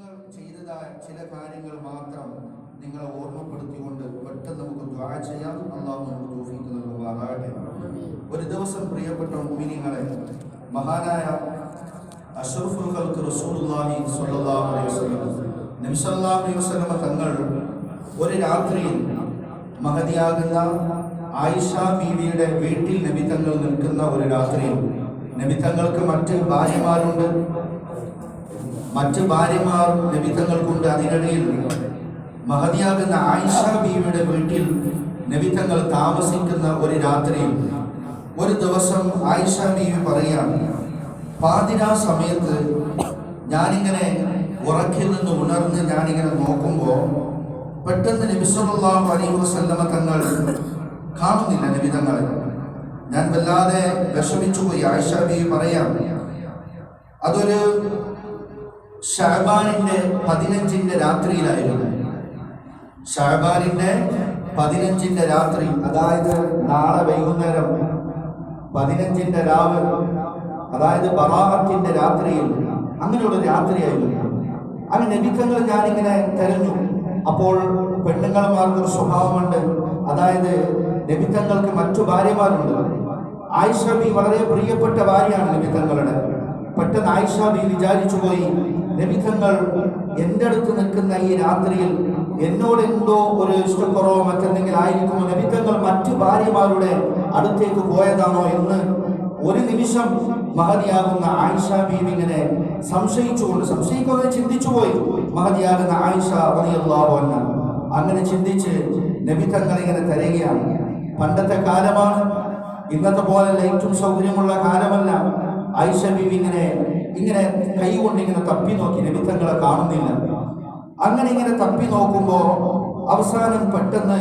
നബിതങ്ങൾ ചെയ്തതായ ചില കാര്യങ്ങൾ മാത്രം നിങ്ങളെ ഓർമ്മപ്പെടുത്തിക്കൊണ്ട് പെട്ടെന്ന് നമുക്ക് ദുആ ചെയ്യാം. അല്ലാഹു നമുക്ക് തൗഫീഖ് നൽകുമാറാകട്ടെ. ഒരു ദിവസം പ്രിയപ്പെട്ട മുഅ്മിനീങ്ങളെ, മഹാനായ അഷ്റഫുൽ ഖൽഖ് റസൂലുള്ളാഹി സ്വല്ലല്ലാഹു അലൈഹി വസല്ലം നബി സല്ലല്ലാഹു അലൈഹി വസല്ലം തങ്ങൾ ഒരു രാത്രിയിൽ മഹദിയാകുന്ന ആയിഷ ബീവിയുടെ വീട്ടിൽ നബി തങ്ങൾ നിൽക്കുന്ന ഒരു രാത്രിയിൽ, നബി തങ്ങൾക്ക് മറ്റ് ഭാര്യമാരുണ്ട്, മറ്റ് ഭാര്യമാർ നബി തങ്ങൾക്കുണ്ട്. അതിനിടയിൽ മഹദിയാകുന്ന ആയിഷ ബീവിയുടെ വീട്ടിൽ നബി തങ്ങൾ താമസിക്കുന്ന ഒരു രാത്രിയിൽ ഒരു ദിവസം ആയിഷ ബീവി പറയാണ്, പാതിരാ സമയത്ത് ഞാനിങ്ങനെ ഉറക്കിൽ നിന്ന് ഉണർന്ന് ഞാനിങ്ങനെ നോക്കുമ്പോൾ പെട്ടെന്ന് നബി സല്ലല്ലാഹു അലൈഹി വസല്ലമ തങ്ങൾ കാണുന്നില്ല നബി തങ്ങളെ. ഞാൻ വല്ലാതെ വിഷമിച്ചു പോയി. ആയിഷ ബീവി പറയാം, അതൊരു ശഅബാനിന്റെ 15 രാത്രിയിലായിരുന്നു. ശഅബാനിന്റെ 15 രാത്രി, അതായത് നാളെ വൈകുന്നേരം 15 രാവ്, അതായത് ബറാഅത്തിന്റെ രാത്രിയിൽ, അങ്ങനെയുള്ള രാത്രിയായിരുന്നു. അങ്ങനെ നബിത്തങ്ങൾ ഞാനിങ്ങനെ തെരഞ്ഞു. അപ്പോൾ പെണ്ണുങ്ങൾമാർക്കൊരു സ്വഭാവമുണ്ട്, അതായത് നബിത്തങ്ങൾക്ക് മറ്റു ഭാര്യമാരുണ്ട്. ആയിഷ ബി വളരെ പ്രിയപ്പെട്ട ഭാര്യയാണ് നബിത്തങ്ങളുടെ. പെട്ടെന്ന് ആയിഷ ബി വിചാരിച്ചു പോയി, നബിത്തങ്ങൾ എൻ്റെ അടുത്ത് നിൽക്കുന്ന ഈ രാത്രിയിൽ എന്നോട് എന്തോ ഒരു ഇഷ്ടക്കുറവോ മറ്റെന്തെങ്കിലും ആയിരിക്കുമോ, നബിത്തങ്ങൾ മറ്റു ഭാര്യമാരുടെ അടുത്തേക്ക് പോയതാണോ എന്ന് ഒരു നിമിഷം മഹദിയാകുന്ന ആയിഷ ബീവി ഇങ്ങനെ സംശയിക്കുന്നത് ചിന്തിച്ചു പോയി. മഹദിയാകുന്ന ആയിഷ റളിയല്ലാഹു അൻഹ അങ്ങനെ ചിന്തിച്ച് നബി തങ്ങൾ ഇങ്ങനെ തരികയാണ്. പണ്ടത്തെ കാലമാണ്, ഇന്നത്തെ പോലെ ലൈറ്റും സൗകര്യമുള്ള കാലമല്ല. ആയിഷ ബീവി ഇങ്ങനെ കൈ കൊണ്ട് ഇങ്ങനെ തപ്പി നോക്കി, നബി തങ്ങളെ കാണുന്നില്ല. അങ്ങനെ ഇങ്ങനെ തപ്പി നോക്കുമ്പോ അവസാനം പെട്ടെന്ന്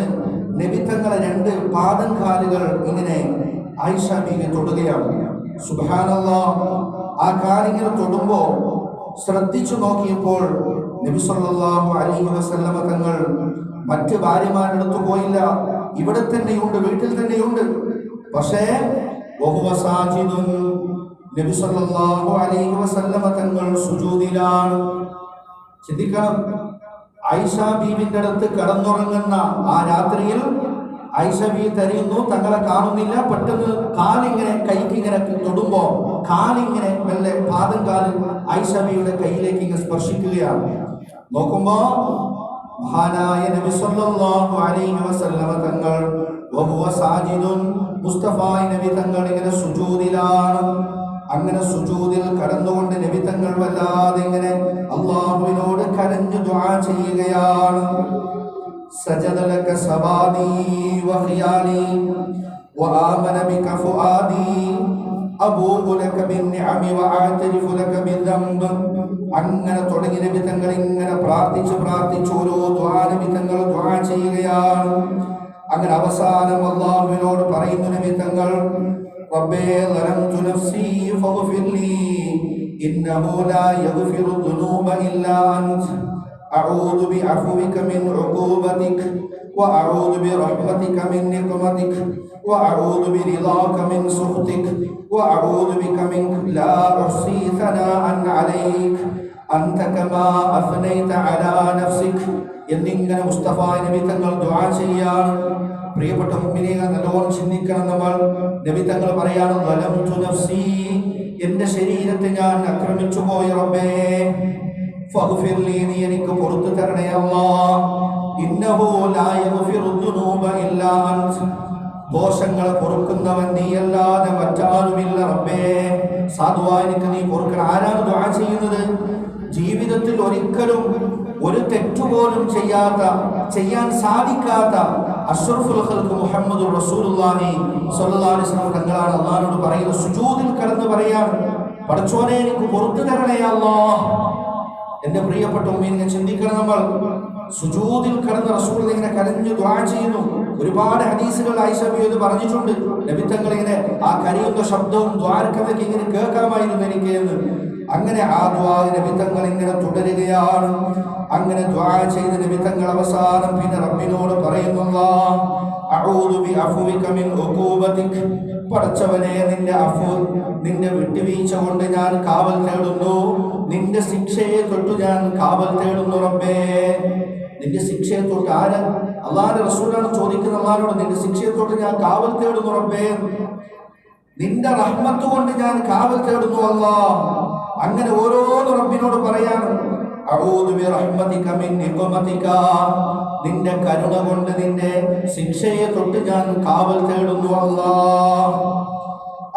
നബി തങ്ങളെ 2 പാദം കാലുകൾ ഇങ്ങനെ ആയിഷ ബീവി തൊടുകയാണ്. സുബ്ഹാനല്ലാഹ്, ആ കാലിങ്ങനെ തൊടുമ്പോ ശ്രദ്ധിച്ചു നോക്കിയപ്പോൾ നബി സല്ലല്ലാഹു അലൈഹി വസല്ലമ തങ്ങൾ മറ്റ് ഭാര്യമാരുടെ അടുത്ത് പോയില്ല, ഇവിടെ തന്നെയുണ്ട്, വീട്ടിൽ തന്നെയുണ്ട്. പക്ഷേ വഹുവ സാജിദുൻ, നബി സല്ലല്ലാഹു അലൈഹി വസല്ലമ തങ്ങൾ സുജൂദിലാണ്. ചിന്തിക്കണം, ആയിഷ ബീവിന്റെ അടുത്ത് കിടന്നുറങ്ങുന്ന ആ രാത്രിയിൽ ആയിഷ ബീവി തരുന്നു, തങ്ങളെ കാണുന്നില്ല. പെട്ടെന്ന് കാലിങ്ങനെ കൈക്കിങ്ങനെ തൊടുമ്പോ കാലിങ്ങനെ മെല്ലെ പാദം കാല് ആയിഷ ബീവിയുടെ കയ്യിലേക്ക് ഇങ്ങനെ സ്പർശിക്കുകയാണ്. നോക്കുമ്പോ മഹാനായ നബി സല്ലല്ലാഹു അലൈഹി വസല്ലമ തങ്ങൾ വഹുവ സാജിദുൻ, മുസ്തഫ നബി തങ്ങൾ ഇങ്ങനെ സുജൂദിലാണ്. അങ്ങനെ സുജൂദിൽ കടന്നുകൊണ്ട് നബി തങ്ങൾ വല്ലാതെ ഇങ്ങനെ അല്ലാഹുവിനോട് കരഞ്ഞു ദുആ ചെയ്യുകയാണ്. സജദ ലക സവാദി വഖിയാലി വആമന ബിക ഫുആദി അബൂഉ ലക ബിന്നിഅമി വഅഅ്തരിഫു ലക ബിദ്ദംബ്. അങ്ങനെ തുടങ്ങി നബി തങ്ങൾ ഇങ്ങനെ പ്രാർത്ഥിച്ച് ഓരോ ദുആ നബി തങ്ങൾ ദുആ ചെയ്യുകയാണ്. അങ്ങനെ അവസാനം അല്ലാഹുവിനോട് പറയുന്നു നബി തങ്ങൾ, റബ്ബേ ളലംതു നഫ്സി ഫഗ്ഫിർ ലീ ഇന്നഹു ലാ യഗ്ഫിറു ദുനൂബ ഇല്ലാ അൻത അഊദു ബിഅഫ്വിക മിൻ ഉഖൂബതിക വഅഊദു ബിറഹ്മതിക മിൻ നിഖ്മതിക വഅഊദു ബിറിളാക മിൻ സുഖ്തിക വഅഊദു ബിക മിൻക ലാ ഉഹ്സീ സനാഅൻ അലൈക അൻത കമാ അഫ്നൈത അലാ നഫ്സിക എന്നിങ്ങനെ മുസ്തഫ നബി തങ്ങൾ ദുആ ചെയ്യാണ്. പ്രിയപ്പെട്ട മുഅ്മിനീങ്ങൾ, നല്ലോണം ചിന്തിക്കണം നമ്മൾ. നബി തങ്ങൾ പറയാണ്, ളലംതു നഫ്സി, എൻ്റെ ശരീരത്തെ ഞാൻ ആക്രമിച്ചു പോയി റബ്ബേ, ഫഗ്ഫിർ ലീ, നീ എനിക്ക് പുറത്തു തരണേ അല്ലാഹ്. ഇന്നഹു ലാ യഗ്ഫിറു ദുനൂബ ഇല്ലാ അൻത, ദോഷങ്ങളെ പൊറുക്കുന്നവൻ നീയല്ലാതെ മറ്റാരുമില്ല റബ്ബേ. സാധുവായി എനിക്ക് നീ പൊറുക്കണം. ആരാണ് ദുആ ചെയ്യുന്നത്? ജീവിതത്തിൽ ഒരിക്കലും ഒരു തെറ്റുപോലും ചെയ്യാൻ സാധിക്കാത്ത അഷ്റഫുൽ ഖൽഖ് മുഹമ്മദുർ റസൂലുള്ളാഹി സ്വല്ലല്ലാഹു അലൈഹി വസല്ലം തങ്ങളാണ് അല്ലാഹുവോട് പറയുന്നത്, സുജൂദിൽ കിടന്ന് പറയാണ്, പടച്ചോനെ എനിക്ക് പുറത്തു തരണേ അല്ലാഹ്. എന്റെ പ്രിയപ്പെട്ട ഉമ്മീനെ ചിന്തിക്കണം നമ്മൾ. സുജൂദിൽ കിടന്ന് റസൂൽ ഇങ്ങനെ കരഞ്ഞു ദുആ ചെയ്യുന്നു. ഒരുപാട് ഹദീസുകൾ ആയിഷ ബീവി പറഞ്ഞിട്ടുണ്ട്, നബി തങ്ങൾ ഇങ്ങനെ ആ കരയുന്ന ശബ്ദവും ദ്വാരക്കമൊക്കെ ഇങ്ങനെ കേൾക്കാമായിരുന്നു എനിക്ക് എന്ന്. അങ്ങനെ ആ ദുആ നബി തങ്ങൾ ഇങ്ങനെ തുടരുകയാണ്. അങ്ങനെ ദുആ ചെയ്ത് നബി തങ്ങൾ അവസാനം പിന്നെ റബ്ബിനോട് പറയുന്നു, അഊദു ബിഅഫ്വിക മിൻ ഉഖൂബതിക, പടച്ചവനെ നിന്റെ വിട്ടുവീഴ്ച കൊണ്ട് ഞാൻ കാവൽ തേടുന്നു, നിന്റെ ശിക്ഷയെ തൊട്ട് ഞാൻ കാവൽ തേടുന്നു റബ്ബേ. നിന്റെ ശിക്ഷയെ തൊട്ട് ആര്? അല്ലാഹുവിന്റെ റസൂലാണ് ചോദിക്കുന്നത് അല്ലാഹുവോട്, നിന്റെ ശിക്ഷയെ തൊട്ട് ഞാൻ കാവൽ തേടുന്നു റബ്ബേ, നിന്റെ റഹ്മത്ത് കൊണ്ട് ഞാൻ കാവൽ തേടുന്നു അല്ലാഹ്. അങ്ങനെ ഓരോന്ന് റബ്ബിനോട് പറയാണ്. അഊദു ബിറഹ്മതിക മിൻ നിഖ്മതിക, നിന്റെ കരുണ കൊണ്ട് നിന്റെ ശിക്ഷയെ തൊട്ട് ഞാൻ കാവൽ തേടുന്നു അല്ലാഹ്.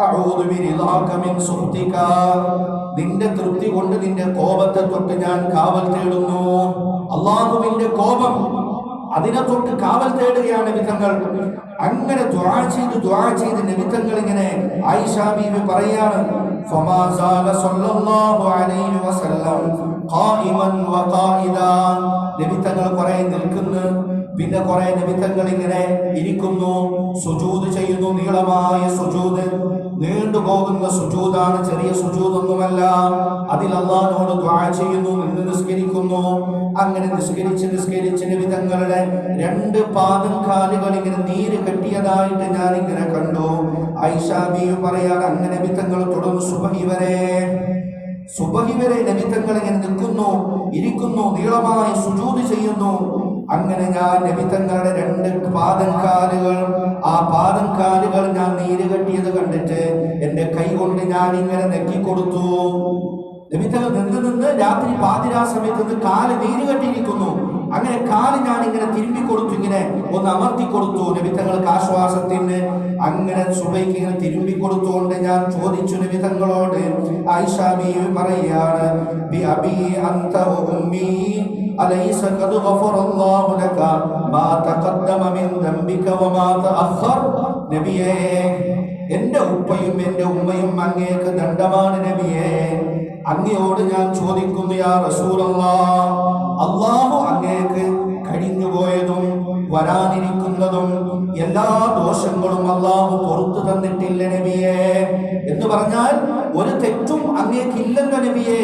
അഊദു ബിറിദാക മിൻ സുഖ്തിക, നിന്റെ തൃപ്തി കൊണ്ട് നിന്റെ കോപത്തെ തൊട്ട് ഞാൻ കാവൽ തേടുന്നു. അല്ലാഹുവിന്റെ കോപം, അതിനെ തൊട്ട് കാവൽ തേടുകയാണ് നബിതങ്ങൾ. അങ്ങനെ ദുആ ചെയ്ത് നബിതങ്ങൾ ഇങ്ങനെ ആയിഷ ബീവി പറയാണ്, ഫമാ സാല സല്ലല്ലാഹു അലൈഹി വസല്ലം ഖായിമൻ വഖായിദാ, നബിതങ്ങൾ കുറെ നിൽക്കുന്നു, പിന്നെ കുറെ നബിതങ്ങൾ ഇങ്ങനെ ഇരിക്കുന്നു, സുജൂദ് ചെയ്യുന്നു. നീളമായ സുജൂദ്, നീണ്ടുപോകുന്ന സുജൂദാണ്, ചെറിയ സുജൂദൊന്നുമല്ല. അതിൽ അല്ലാഹുവോട് ദുആ ചെയ്യുന്നു, നിന്ന് നിസ്കരിക്കുന്നു. അങ്ങനെ നിസ്കരിച്ച് നബിതങ്ങളുടെ രണ്ട് പാദം കാലുകൾ ഇങ്ങനെ നീര് കെട്ടിയതായിട്ട് ഞാൻ ഇങ്ങനെ കണ്ടു. ആയിഷ ബീവി പറയാണ്, അങ്ങനെ നബിതങ്ങൾ തുടർന്ന് സുബഹി വരെ നബിതങ്ങൾ ഇങ്ങനെ നിൽക്കുന്നു, ഇരിക്കുന്നു, നീളമായ സുജൂദ് ചെയ്യുന്നു. അങ്ങനെ ഞാൻ നബിതങ്ങളുടെ രണ്ട് ആ പാദം കാലുകൾ ഞാൻ നീര് കെട്ടിയത് കണ്ടിട്ട് എന്റെ കൈ കൊണ്ട് ഞാൻ ഇങ്ങനെ നെക്കിക്കൊടുത്തു. നബിതങ്ങൾ നിന്ന് രാത്രി പാതിരാ സമയത്ത് കാല് നീര് കെട്ടിയിരിക്കുന്നു. അങ്ങനെ കാല് ഞാൻ ഇങ്ങനെ തിരുമ്പി കൊടുത്തു, ഇങ്ങനെ ഒന്ന് അമർത്തി കൊടുത്തു നബിതങ്ങൾക്ക് ആശ്വാസത്തിന്. അങ്ങനെ സുബൈക്ക് ഇങ്ങനെ തിരുമ്പി കൊടുത്തുകൊണ്ട് ഞാൻ ചോദിച്ചു നബിതങ്ങളോട്. ആയിഷ ബീവി പറയാണ്, ബി അബി അൻത വ ഉമ്മി അലൈസ ഖദ് ഗഫറല്ലാഹു ലക മാ തഖദ്ദമ മിൻ ദംബിക വ മാ തഅഖർ. നബിയേ, എന്റെ ഉപ്പയും എന്റെ ഉമ്മയും അങ്ങേക്ക് ദണ്ഡമാണ് നബിയേ. അങ്ങയോട് ഞാൻ ചോദിക്കുന്നു യാ റസൂലല്ലാഹ്, അല്ലാഹു അങ്ങേക്ക് കഴിഞ്ഞുപോയതും വരാനിരിക്കുന്നതും എല്ലാ ദോഷങ്ങളും അല്ലാഹു പുറത്തു തന്നിട്ടില്ല നബിയേ. എന്ന് പറഞ്ഞാൽ ഒരു തെറ്റും അങ്ങേക്കില്ലല്ലോ നബിയേ,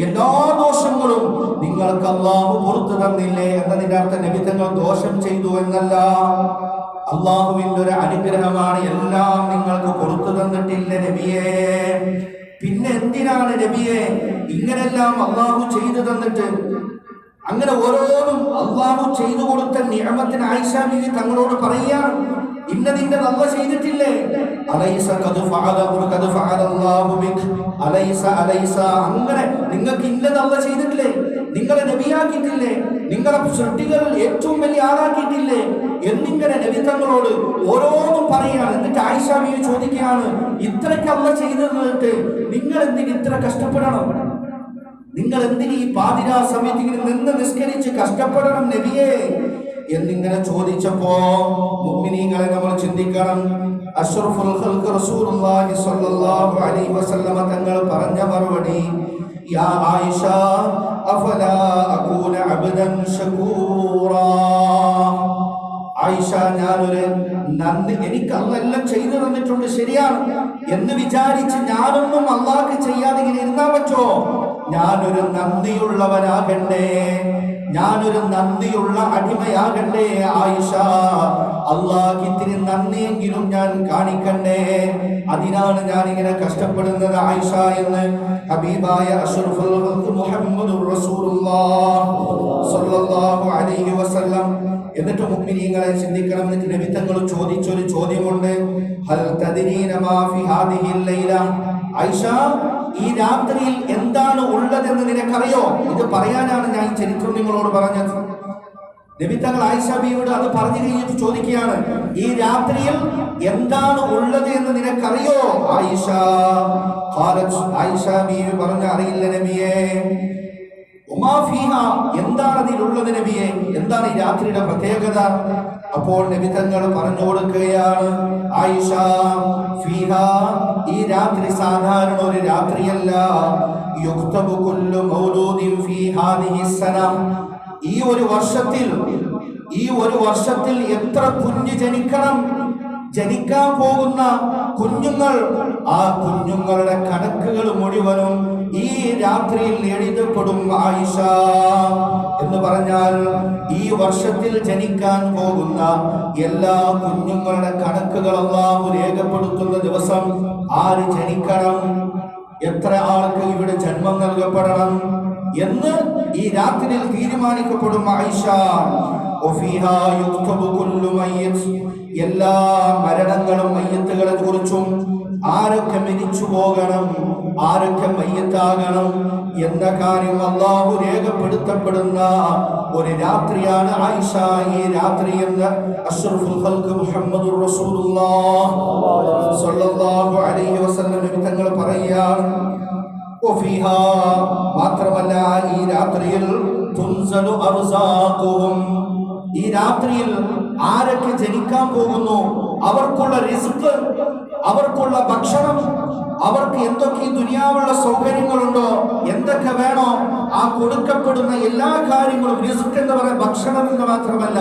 എല്ലാ ദോഷങ്ങളും നിങ്ങൾക്ക് അല്ലാഹു പുറത്തു തന്നില്ലേ എന്നതിന്റെ അർത്ഥം നബി തങ്ങൾ ദോഷം ചെയ്തു എന്നല്ല. അല്ലാഹുവിന്റെ ഒരു അനുഗ്രഹമാണ്, എല്ലാം നിങ്ങൾക്ക് പുറത്തു തന്നിട്ടില്ല നബിയേ. പിന്നെ എന്തിനാണ് നബിയെ ഇങ്ങനെല്ലാം അല്ലാഹു ചെയ്തു തന്നിട്ട്? അങ്ങനെ ഓരോന്നും അല്ലാഹു ചെയ്തു കൊടുത്ത നിഅമത്തിന് ആയിഷ ബീവി തങ്ങളോട് പറയുകയാണ്, ഇന്നതിന്റെ അല്ല ചെയ്തിട്ടില്ലേ? അലൈസ ഖദ് ഫഅലല്ലാഹു ബിക, അലൈസ അങ്ങനെ നിങ്ങൾക്ക് ഇന്നത് അല്ല ചെയ്തിട്ടില്ലേ? നിങ്ങളെ നബിയാക്കിയിട്ടില്ലേ? നിങ്ങളെ സൃഷ്ടികളിൽ ഏറ്റവും വലിയ ആളാക്കിയിട്ടില്ലേ എന്നിങ്ങനെ നബി തങ്ങളോട് ഓരോന്നും പറയുകയാണ്. എന്നിട്ട് ആയിഷ ബീവി ചോദിക്കുകയാണ്, ഇത്രയ്ക്ക് അല്ല ചെയ്തിട്ട് നിങ്ങൾ എന്തിന് ഇത്ര കഷ്ടപ്പെടണം? നിങ്ങൾ എന്തിന് ഈ പാതിരാ സമയത്ത് ഇങ്ങനെ നിന്ന് നിസ്കരിച്ച് കഷ്ടപ്പെടണം നബിയെ എന്നിങ്ങനെ ചോദിച്ചപ്പോ മുഅ്മിനീങ്ങളെ നമ്മൾ ചിന്തിക്കണം. അഷ്റഫുൽ ഖൽഖ് റസൂലുള്ളാഹി സ്വല്ലല്ലാഹു അലൈഹി വസല്ലമ തങ്ങൾ പറഞ്ഞ മറുപടി, യാ ആയിഷ അഫലാ അകൂന അബ്ദൻ ശകൂറാ. ആയിഷ, ഞാനൊരു നന്ദി, എനിക്ക് അള്ളെല്ലാം ചെയ്തു തന്നിട്ടുണ്ട് ശരിയാണ് എന്ന് വിചാരിച്ച് ഞാനൊന്നും അള്ളാഹ്ക്ക് ചെയ്യാതെ ഇങ്ങനെ ഇരുന്നാ പറ്റോ? ഞാനൊരു നന്ദിയുള്ളവനാകണ്ടേ, ഞാനൊരു നന്ദിയുള്ള അടിമയാകണ്ടേ ആയിഷ. അള്ളാഹ് ഇത്തിരി നന്ദിയെങ്കിലും ഞാൻ കാണിക്കണ്ടേ, അതിനാണ് ഞാൻ ഇങ്ങനെ കഷ്ടപ്പെടുന്നത് ആയിഷ എന്ന് ഹബീബായ അഷ്റഫുൽ ഖൽഖ് മുഹമ്മദുർ റസൂലുള്ളാഹ് സ്വല്ലല്ലാഹു അലൈഹി വസല്ലം. എന്നിട്ട് മുഅ്മിനീങ്ങളെ ചിന്തിക്കണം. എന്നിട്ട് നബി തങ്ങൾ ചോദിച്ചൊരു ചോദ്യമുണ്ട്, ഹൽ തദ്രീന മാ ഫി ഹാദിഹിൽ ലൈല. ആയിഷ, ഈ രാത്രിയിൽ എന്താണ് ഉള്ളതെന്ന് നിനക്കറിയോ? ഇത് പറയാനാണ് ഞാൻ ഈ ചരിത്രം നിങ്ങളോട് പറഞ്ഞത്. നബി തങ്ങൾ ആയിഷ ബീവിയോട് അത് പറഞ്ഞു കഴിഞ്ഞിട്ട് ചോദിക്കുകയാണ്, ഈ രാത്രിയിൽ എന്താണ് ഉള്ളത് എന്ന് നിനക്കറിയോ ആയിഷ? ആയിഷ ബീവി പറഞ്ഞു, അറിയില്ല നബിയേ. എന്താണ് അതിലുള്ളത് നബിയെ? എന്താണ് ഈ രാത്രിയുടെ പ്രത്യേകത? അപ്പോൾ നബി തങ്ങൾ പറഞ്ഞു കൊടുക്കുകയാണ്, ആയിഷ, ഫീഹാ, ഈ രാത്രി സാധാരണ ഒരു രാത്രിയല്ല. യുക്തബു കുല്ലു മൗലൂദിൻ ഫീ ഹാദിഹി സന. ഈ ഒരു വർഷത്തിൽ എത്ര കുഞ്ഞ് ജനിക്കണം? ജനിക്കാൻ പോകുന്ന കുഞ്ഞുങ്ങൾ, ആ കുഞ്ഞുങ്ങളുടെ കണക്കുകൾ മുഴുവനും ഈ രാത്രിയിൽ എഴുതപ്പെടും. ആയിഷ എന്ന് പറഞ്ഞാൽ ഈ വർഷത്തിൽ ജനിക്കാൻ പോകുന്ന എല്ലാ കുഞ്ഞുങ്ങളുടെ കണക്കുകൾ അല്ലാഹു രേഖപ്പെടുത്തുന്ന ദിവസം. ആര് ജനിക്കണം, എത്ര ആൾക്ക് ഇവിടെ ജന്മം നൽകപ്പെടണം എന്ന് ഈ രാത്രിയിൽ തീരുമാനിക്കപ്പെടും. ആയിഷ വഫീഹാ യുക്തബു കുല്ലു മയ്യിത്ത്, എല്ലാ മരണങ്ങളും മയ്യത്തുകളെ കുറിച്ചും ആരൊക്കെ മരിച്ചു പോകണം, ആരൊക്കെ മയ്യത്താകണം എന്ന കാര്യം അല്ലാഹു രേഖപ്പെടുത്തപ്പെടുന്ന ഒരു രാത്രിയാണ് ആയിഷ ഈ രാത്രി എന്ന് അഷ്റഫുൽ ഖൽഖ് മുഹമ്മദുർ റസൂലുള്ളാഹ് സ്വല്ലല്ലാഹു അലൈഹി വസല്ലം തങ്ങൾ പറയുകയാണ്. വഫീഹാ, മാത്രമല്ല ഈ രാത്രിയിൽ തുൻസലു അർസാഖുഹും, ഈ രാത്രിയിൽ ആരൊക്കെ ജനിക്കാൻ പോകുന്നു അവർക്കുള്ള റിസ്ക്, അവർക്കുള്ള ഭക്ഷണം, അവർക്ക് എന്തൊക്കെ ദുനിയാവുള്ള സൗകര്യങ്ങളുണ്ടോ, എന്തൊക്കെ വേണോ, ആ കൊടുക്കപ്പെടുന്ന എല്ലാ കാര്യങ്ങളും, റിസ്ക് എന്ന് പറയാൻ ഭക്ഷണം എന്ന് മാത്രമല്ല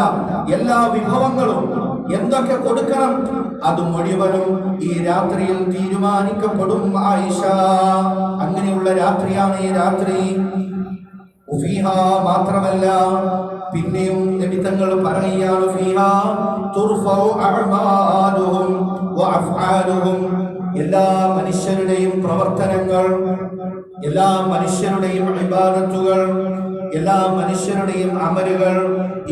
എല്ലാ വിഭവങ്ങളും എന്തൊക്കെ കൊടുക്കണം അത് മുഴുവനും ഈ രാത്രിയിൽ തീരുമാനിക്കപ്പെടും. ആയിഷ, അങ്ങനെയുള്ള രാത്രിയാണ് ഈ രാത്രി. മാത്രമല്ല പിന്നെയും നബി തങ്ങൾ പറയുകയാണ്, ഫീഹാ തുർഫഉ അഅമാലുഹും വഅഫ്ആലുഹും, എല്ലാ മനുഷ്യരുടെയും പ്രവർത്തനങ്ങൾ, എല്ലാ മനുഷ്യരുടെയും ഇബാദത്തുകൾ, എല്ലാ മനുഷ്യരുടെയും അമലുകൾ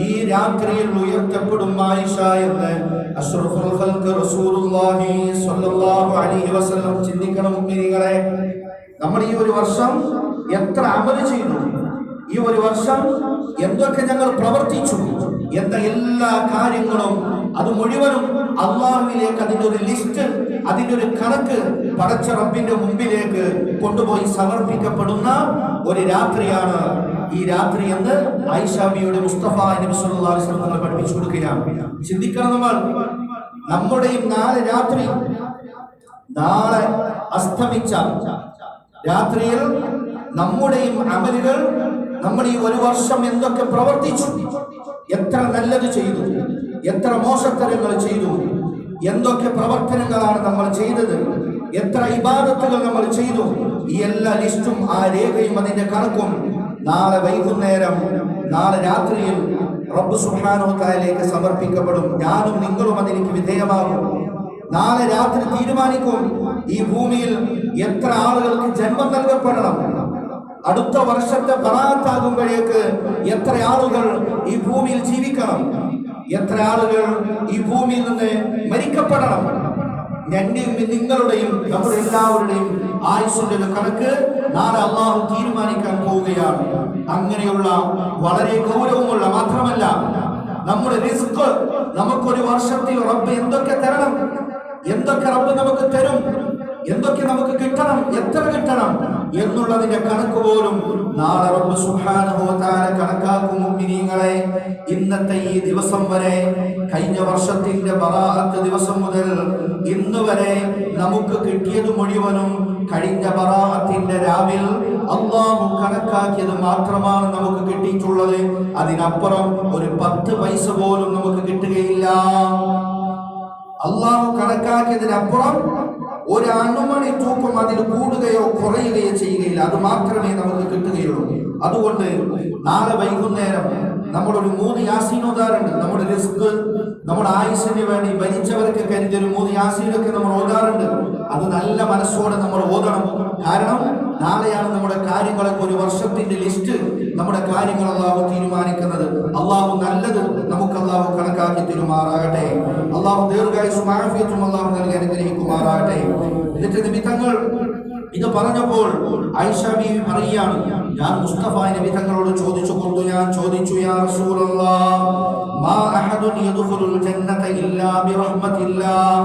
ഈ രാത്രിയിൽ ഉയർത്തപ്പെടും. ആയിഷ എന്ന് അഷ്റഫുൽ ഖൽഖ് റസൂലുള്ളാഹി സ്വല്ലല്ലാഹു അലൈഹി വസല്ലം. ചിന്തിക്കണം മുഅ്മിനീങ്ങളെ, നമ്മൾ ഈ ഒരു വർഷം എത്ര അമൽ ചെയ്തു, ഈ ഒരു വർഷം എന്തൊക്കെ ഞങ്ങൾ പ്രവർത്തിച്ചു എന്ന എല്ലാ കാര്യങ്ങളും അത് മുഴുവനും അള്ളാഹുവിലേക്ക് അതിൻ്റെ ഒരു ലിസ്റ്റ്, അതിൻ്റെ ഒരു കണക്ക് പടച്ച റബ്ബിന്റെ മുമ്പിലേക്ക് കൊണ്ടുപോയി സമർപ്പിക്കപ്പെടുന്ന ഒരു രാത്രിയാണ് ഈ രാത്രി എന്ന് ആയിഷാബിയുടെ മുസ്തഫ നബി സല്ലല്ലാഹു അലൈഹി വസല്ലം പഠിപ്പിച്ചു കൊടുക്കുകയാണ്. ചിന്തിക്കണം, നമ്മുടെയും നാളെ രാത്രി, നാളെ അസ്തമിച്ച രാത്രിയിൽ നമ്മുടെയും അമലുകൾ, നമ്മൾ ഈ ഒരു വർഷം എന്തൊക്കെ പ്രവർത്തിച്ചു, എത്ര നല്ലത് ചെയ്തു, എത്ര മോശത്തരങ്ങൾ ചെയ്തു, എന്തൊക്കെ പ്രവർത്തനങ്ങളാണ് നമ്മൾ ചെയ്തത്, എത്ര ഇബാദത്തുകൾ നമ്മൾ ചെയ്തു, ഈ എല്ലാ ലിസ്റ്റും ആ രേഖയും അതിന്റെ കണക്കും നാളെ വൈകുന്നേരം, നാളെ രാത്രിയിൽ റബ്ബ് സുബ്ഹാനഹു വ തആലയിലേക്ക് സമർപ്പിക്കപ്പെടും. ഞാനും നിങ്ങളും അതിലേക്ക് വിധേയമാകും. നാളെ രാത്രി തീരുമാനിക്കും ഈ ഭൂമിയിൽ എത്ര ആളുകൾക്ക് ജന്മം നൽകപ്പെടണം, അടുത്ത വർഷത്തെ ബറാഅത്താകുമ്പോഴേക്ക് എത്ര ആളുകൾ ഈ ഭൂമിയിൽ ജീവിക്കണം, എത്ര ആളുകൾ ഈ ഭൂമിയിൽ നിന്ന് മരിക്കപ്പെടണം. എന്റെയും നിങ്ങളുടെയും നമ്മുടെ എല്ലാവരുടെയും ആയുസ്സിന്റെ ഒരു കണക്ക് നാളെ അള്ളാഹു തീരുമാനിക്കാൻ പോവുകയാണ്. അങ്ങനെയുള്ള വളരെ ഗൗരവമുള്ള, മാത്രമല്ല നമ്മുടെ റിസ്ക്, നമുക്കൊരു വർഷത്തിൽ റബ്ബ് എന്തൊക്കെ തരണം, എന്തൊക്കെ റബ്ബ് നമുക്ക് തരും, എന്തൊക്കെ നമുക്ക് കിട്ടണം, എത്ര കിട്ടണം എന്നുള്ളതിന്റെ കണക്ക് പോലും നാളെ റബ്ബ് സുബ്ഹാനഹു വ തആല കണക്കാക്കും. മുഅ്മിനീങ്ങളെ, ഇന്നത്തെ ഈ ദിവസം വരെ, കഴിഞ്ഞ വർഷത്തിന്റെ ബറാഅത്ത് ദിവസം മുതൽ ഇന്ന് വരെ നമുക്ക് കിട്ടിയത് മുഴുവനും കഴിഞ്ഞ ബറാഅത്തിന്റെ രാവിൽ അല്ലാഹു കണക്കാക്കിയത് മാത്രമാണ് നമുക്ക് കിട്ടിയിട്ടുള്ളത്. അതിനപ്പുറം ഒരു 10 പൈസ പോലും നമുക്ക് കിട്ടുകയില്ല. അല്ലാഹു കണക്കാക്കിയതിനപ്പുറം ഒരു അണുമണി തൂക്കം അതിൽ കൂടുകയോ കുറയുകയോ ചെയ്യുകയില്ല. അത് മാത്രമേ നമുക്ക് കിട്ടുകയുള്ളൂ. അതുകൊണ്ട് നാളെ വൈകുന്നേരം നമ്മളൊരു 3 യാസീൻ ഓതാറുണ്ട്. നമ്മുടെ റിസ്ക്, നമ്മുടെ ആയുസ്സിന് വേണ്ടി മരിച്ചവർക്ക് കരുതി ഒരു 3 യാസീനൊക്കെ നമ്മൾ ഓതാറുണ്ട്. അത് നല്ല മനസ്സോടെ നമ്മൾ ഓതണം. കാരണം നാളെയാണ് നമ്മുടെ കാര്യങ്ങളൊക്കെ, ഒരു വർഷത്തിന്റെ ലിസ്റ്റ്, നമ്മുടെ കാര്യങ്ങൾ അള്ളാഹു തീരുമാനിക്കുന്നത്. അള്ളാഹു നല്ലത് നമുക്ക് അള്ളാഹു കണക്കാക്കി തരുമാറാകട്ടെ. അള്ളാഹു ദീർഘായുസ്സും ആഫിയത്തും അള്ളാഹു നൽകി അനുഗ്രഹിക്കുമാറാകട്ടെ. എന്നിട്ട് നബി തങ്ങൾ ഇത് പറഞ്ഞപ്പോൾ ആയിഷ ബീവി പറയുകയാണ്, ഞാൻ മുസ്തഫ നബി തങ്ങളോട് ഞാൻ ചോദിച്ചു, യാ റസൂലല്ലാഹ്, മാ അഹദുൻ യദ്ഖുലുൽ ജന്നത ഇല്ലാ ബിറഹ്മത്തില്ലാഹ്,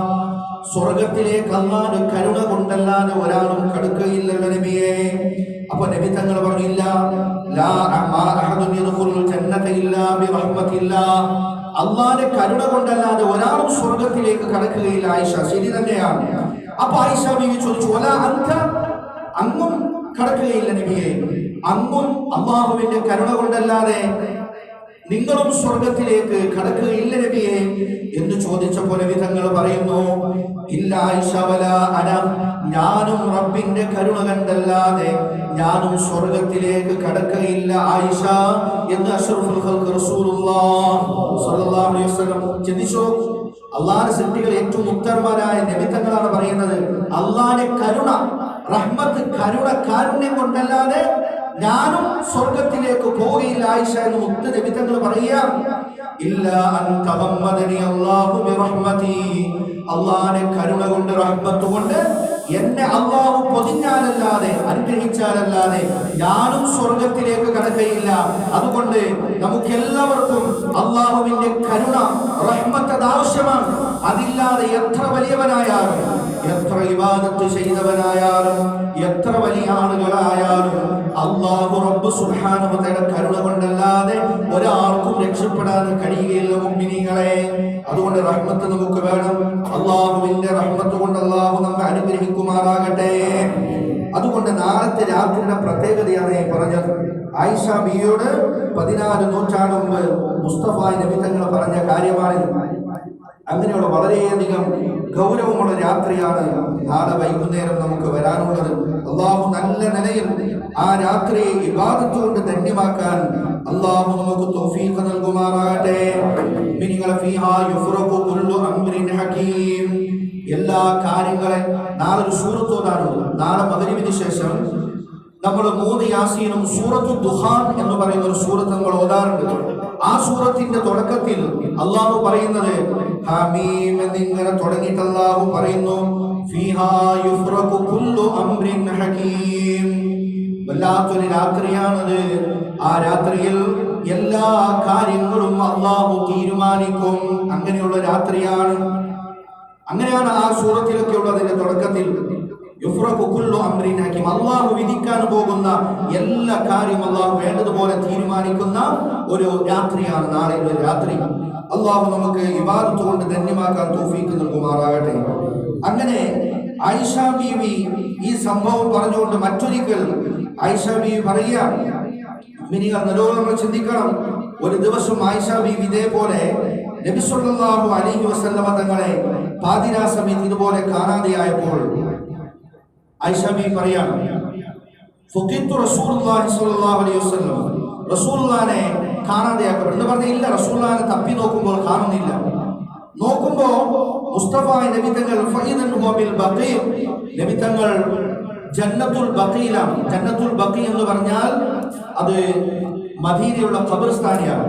സ്വർഗ്ഗത്തിലേക്ക് അല്ലാഹുവിന്റെ കരുണ കൊണ്ടല്ലാതെ ഒരാളും കടക്കുകയില്ലല്ലോ നബിയേ. അപ്പോൾ നബി തങ്ങൾ പറഞ്ഞില്ല, ലാ മാ അഹദുൻ യദ്ഖുലുൽ ജന്നത ഇല്ലാ ബിറഹ്മത്തില്ലാഹ്, അല്ലാഹുവിന്റെ കരുണ കൊണ്ടല്ലാതെ ഒരാളും സ്വർഗ്ഗത്തിലേക്ക് കടക്കുകയില്ല. ആയിഷ, ശരി തന്നെയാണ്. അപ്പൊ ആയിഷ ബീവി ചോദിച്ചു, വലാ അൻത, അങ്ങും കടക്കുകയില്ല നബിയെ, അങ്ങും അല്ലാഹുവിന്റെ കരുണ കൊണ്ടല്ലാതെ നിങ്ങളും സ്വർഗത്തിലേക്ക് കടക്കുകയില്ല നബിയെ എന്ന് ചോദിച്ചപ്പോൾ നബി തങ്ങൾ പറയുന്നു, ഇല്ല ആയിഷ വലാ അന, ഞാനും റബ്ബിന്റെ കരുണ കണ്ടല്ലാതെ ഞാനും സ്വർഗത്തിലേക്ക് കടക്കുകയില്ല ആയിഷ എന്ന് അഷ്റഫുൽ ഖൽഖ് റസൂലുള്ളാഹി സ്വല്ലല്ലാഹു അലൈഹി വസല്ലം. ചിന്തിച്ചോ, അള്ളാഹുവിന്റെ സൃഷ്ടികൾ ഏറ്റവും ഉത്തമരായ നബി തങ്ങളാണ് പറയുന്നത്, അള്ളാഹുവിന്റെ കരുണ, റഹ്മത്ത്, കരുണ, കാരുണ്യം കൊണ്ടല്ലാതെ ഞാനും സ്വർഗത്തിലേക്ക് പോവുകയില്ല ആയിഷ എന്ന് മുത്ത് നബി തങ്ങൾ പറയുക. ഇല്ല അൻ തഗമ്മദനി അല്ലാഹു ബിറഹ്മതി, അള്ളാഹുവിന്റെ കരുണ കൊണ്ട്, റഹ്മത്ത് കൊണ്ട് എന്നെ അള്ളാഹു പൊതിഞ്ഞാലല്ലാതെ, അനുഗ്രഹിച്ചാലല്ലാതെ ഞാനും സ്വർഗത്തിലേക്ക് കടക്കുകയില്ല. അതുകൊണ്ട് നമുക്ക് എല്ലാവർക്കും അള്ളാഹുവിന്റെ കരുണ, റഹ്മത്ത് ആവശ്യമാണ്. അതില്ലാതെ എത്ര വലിയവനായാലും, എത്ര ഇബാദത്ത് ചെയ്തവനായാലും, എത്ര വലിയ ആളുകളായാലും അല്ലാഹു റബ്ബ് സുബ്ഹാനഹു വ തആല കരുണ കൊണ്ടല്ലാതെ ഒരാൾക്കും രക്ഷപ്പെടാൻ കഴിയുകയില്ല മുഅ്മിനീങ്ങളെ. അതുകൊണ്ട് റഹ്മത്ത് നമുക്ക് വേണം. അല്ലാഹുവിന്റെ റഹ്മത്ത് കൊണ്ട് അല്ലാഹു നമ്മെ അനുഗ്രഹിക്കുമാറാകട്ടെ. അതുകൊണ്ട് നാളത്തെ രാത്രിയുടെ പ്രത്യേകതയാണ് പറഞ്ഞത്. ആയിഷ ബിയോട് 14 നൂറ്റാണ്ട് മുമ്പ് മുസ്തഫ നബി തങ്ങൾ പറഞ്ഞ കാര്യമാണിത്. അങ്ങനെയുള്ള വളരെയധികം ഗൗരവമുള്ള രാത്രിയാണ് നാളെ വൈകുന്നേരം നമുക്ക് വരാനുള്ളത്. അള്ളാഹു നല്ല നിലയിൽ ആ രാത്രിയെ ഇബാദത്ത് കൊണ്ട് ധന്യമാക്കാൻ അള്ളാഹു നമുക്ക് തൗഫീഖ് നൽകുമാറാകട്ടെ. എല്ലാ കാര്യങ്ങളെ നാളെ ഒരു സൂറത്തോടാണ്. നാളെ മഗ്‌രിബിന് ശേഷം നമ്മൾ 3 യാസീനും സൂറത്തു ദുഹാൻ എന്ന് പറയുന്ന ഒരു സൂറത്ത് നമ്മൾ ഓതാറുണ്ട്. ആ സൂറത്തിന്റെ തുടക്കത്തിൽ അള്ളാഹു പറയുന്നത് ഹമീം എന്നിങ്ങനെ തുടങ്ങിയിട്ട് അള്ളാഹു പറയുന്നു, ഫീഹാ യുഫ്റഖു കുല്ലു അംറിൻ ഹകീം. വല്ലാത്തൊരു രാത്രിയാണത്. ആ രാത്രിയിൽ എല്ലാ കാര്യങ്ങളും അള്ളാഹു തീരുമാനിക്കും. അങ്ങനെയുള്ള രാത്രിയാണ്. അങ്ങനെയാണ് ആ സൂറത്തിലൊക്കെ ഉള്ളതിന്റെ തുടക്കത്തിൽ യുഫ്റഖു കുല്ലു അംറിൻ ഹകീം, അള്ളാഹു വിധിക്കാൻ പോകുന്ന എല്ലാ കാര്യവും അള്ളാഹു വേണ്ടതുപോലെ തീരുമാനിക്കുന്ന ഒരു രാത്രിയാണ് നാളെയുള്ള രാത്രി. അള്ളാഹു നമുക്ക് ഇബാദത്ത് കൊണ്ട് ധന്യമാക്കാൻ തൗഫീഖ് നൽകുമാറാകട്ടെ. അങ്ങനെ ആയിഷ ബീവി ഈ സംഭവം പറഞ്ഞുകൊണ്ട് മറ്റൊരിക്കൽ ആയിഷ ബീവി പറയുക, നിങ്ങൾ നല്ലോണം ചിന്തിക്കണം. ഒരു ദിവസം ആയിഷ ബീവി ഇതേപോലെ നബി സല്ലല്ലാഹു അലൈഹി വസല്ലമ തങ്ങളെ പാതിരാ സമയത്ത് ഇതുപോലെ കാണാതെയായപ്പോൾ ആയിഷ ബീവി പറയാണ്, ഫഖിത്തു റസൂലുള്ളാഹി സ്വല്ലല്ലാഹു അലൈഹി വസല്ലം, റസൂലുള്ളാഹിനെ കാണാതെയാക്കപ്പെട്ടു എന്ന് പറഞ്ഞ ഇല്ല. റസൂലുള്ളാഹിനെ തപ്പി നോക്കുമ്പോൾ കാണുന്നില്ല. നോക്കുമ്പോ മുസ്തഫ നബി തങ്ങൾ ഫൈദൻ ഹുവ ബിൽ ബഖീ, നബി തങ്ങൾ ജന്നത്തുൽ ബഖീലാണ്. ജന്നത്തുൽ ബഖീ എന്ന് പറഞ്ഞാൽ അത് മദീനയുള്ള ഖബർസ്ഥാനിയാണ്.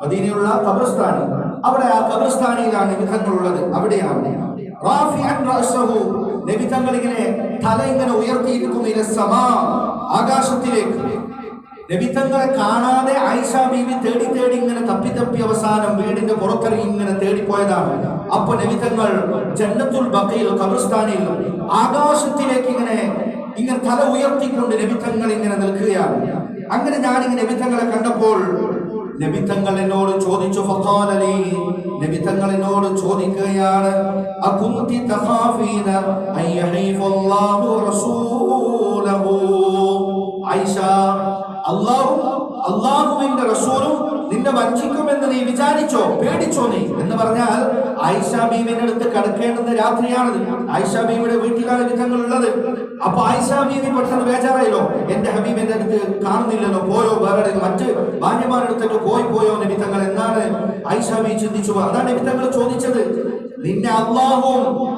മദീനയുള്ള ഖബർസ്ഥാൻ, അവിടെ ആ ഖബർസ്ഥാനിയിലാണ് നബി തങ്ങൾ ഉള്ളത്. അവിടെയാണ് റാഫിഅൻ റഅസഹു, നബി തങ്ങൾ ഇങ്ങനെ തല ഇങ്ങനെ ഉയർത്തിയിരിക്കുന്നു, ഇല സമാ, ആകാശത്തിലേക്ക്. നബി തങ്ങളെ കാണാതെ ആയിഷ ബീവി തേടി തേടി ഇങ്ങനെ തപ്പി തപ്പി അവസാനം വീടിന്റെ പുറത്തിറങ്ങി ഇങ്ങനെ തേടിപ്പോയതാണ്. അപ്പൊ നബി തങ്ങൾ ജന്നത്തുൽ ബഖീൽ ഖബർസ്ഥാനിൽ ആകാശത്തിലേക്ക് ഇങ്ങനെ തല ഉയർത്തിക്കൊണ്ട് നബി തങ്ങൾ ഇങ്ങനെ നിൽക്കുകയാണ്. അങ്ങനെ ഞാനിങ്ങനെ നബി തങ്ങളെ കണ്ടപ്പോൾ നബി തങ്ങൾ എന്നോട് ചോദിച്ചു, ഫഖാലലി, നബി തങ്ങൾ എന്നോട് ചോദിക്കുകയാണ്, അകുന്തി തഖാഫീന അയ്യഹീഫല്ലാഹു റസൂലഹു, ആയിഷ, അല്ലാഹുവിന്റെ റസൂലും നിന്നെ വഞ്ചിക്കുമെന്ന് നീ വിചാരിച്ചോ, പേടിച്ചോ നീ എന്ന് പറഞ്ഞാൽ ആയിഷ ബീവിന്റെ അടുത്ത് കിടക്കേണ്ടുന്ന രാത്രിയാണത്. ആയിഷ ബീവിയുടെ വീട്ടിലാണ് വിധങ്ങൾ ഉള്ളത്. അപ്പൊ ആയിഷ ബീവി പെട്ടെന്ന് ബേജാറായല്ലോ, എന്റെ ഹബീബിന്റെ അടുത്ത് കാണുന്നില്ലല്ലോ, പോയോ, വേറെ മറ്റ് ഭാര്യമാരുടെ അടുത്തേക്ക് പോയോ നബിതങ്ങൾ എന്നാണ് ആയിഷ ബീവി ചിന്തിച്ചു. അതാണ് നബിതങ്ങൾ ചോദിച്ചത്, നിന്നെ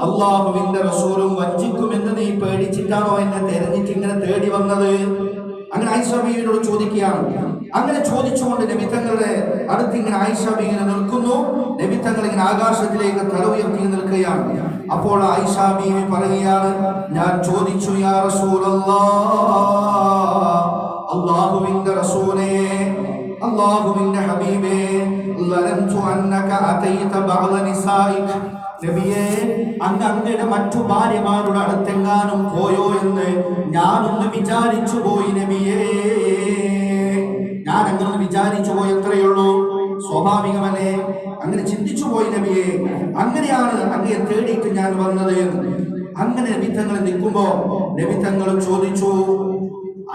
അല്ലാഹുവിന്റെ റസൂലും വഞ്ചിക്കുമെന്ന് നീ പേടിച്ചിട്ടാണോ എന്നെ തെരഞ്ഞിട്ട് ഇങ്ങനെ തേടി വന്നത്? അങ്ങനെ ആയിഷ ബീവിയോട് ചോദിക്കുകയാണ്. അങ്ങനെ ചോദിച്ചുകൊണ്ട് നബി തങ്ങളുടെ അടുത്ത് ഇങ്ങനെ ആയിഷ ബീവി ഇങ്ങനെ നിൽക്കുന്നു. നബി തങ്ങൾ ഇങ്ങനെ ആകാശത്തിലേക്ക് തല ഉയർത്തി നിൽക്കുകയാണ്. അപ്പോൾ ആയിഷ ബീവി പറയുകയാണ്, ഞാൻ ചോദിച്ചു, യാ റസൂലല്ലാഹ്, അല്ലാഹുവിന്റെ റസൂലേ, അല്ലാഹുവിന്റെ ഹബീബേ, ലനന്തു അന്നക അതൈത ബഅദ നിസാഇക, നബിയേ, അങ്ങയുടെ മറ്റു ഭാര്യമാരുടെ അടുത്തെങ്ങാനും പോയോ എന്ന് ഞാനൊന്ന് വിചാരിച്ചു പോയി നബിയേ. ഞാൻ അങ്ങനെ വിചാരിച്ചു പോയി, എത്രയുള്ളൂ, സ്വാഭാവികമല്ലേ, അങ്ങനെ ചിന്തിച്ചു പോയി നബിയെ. അങ്ങനെയാണ് അങ്ങയെ തേടിയിട്ട് ഞാൻ വന്നത്. അങ്ങനെ നബി തങ്ങൾ നിൽക്കുമ്പോ നബി തങ്ങൾ ചോദിച്ചു,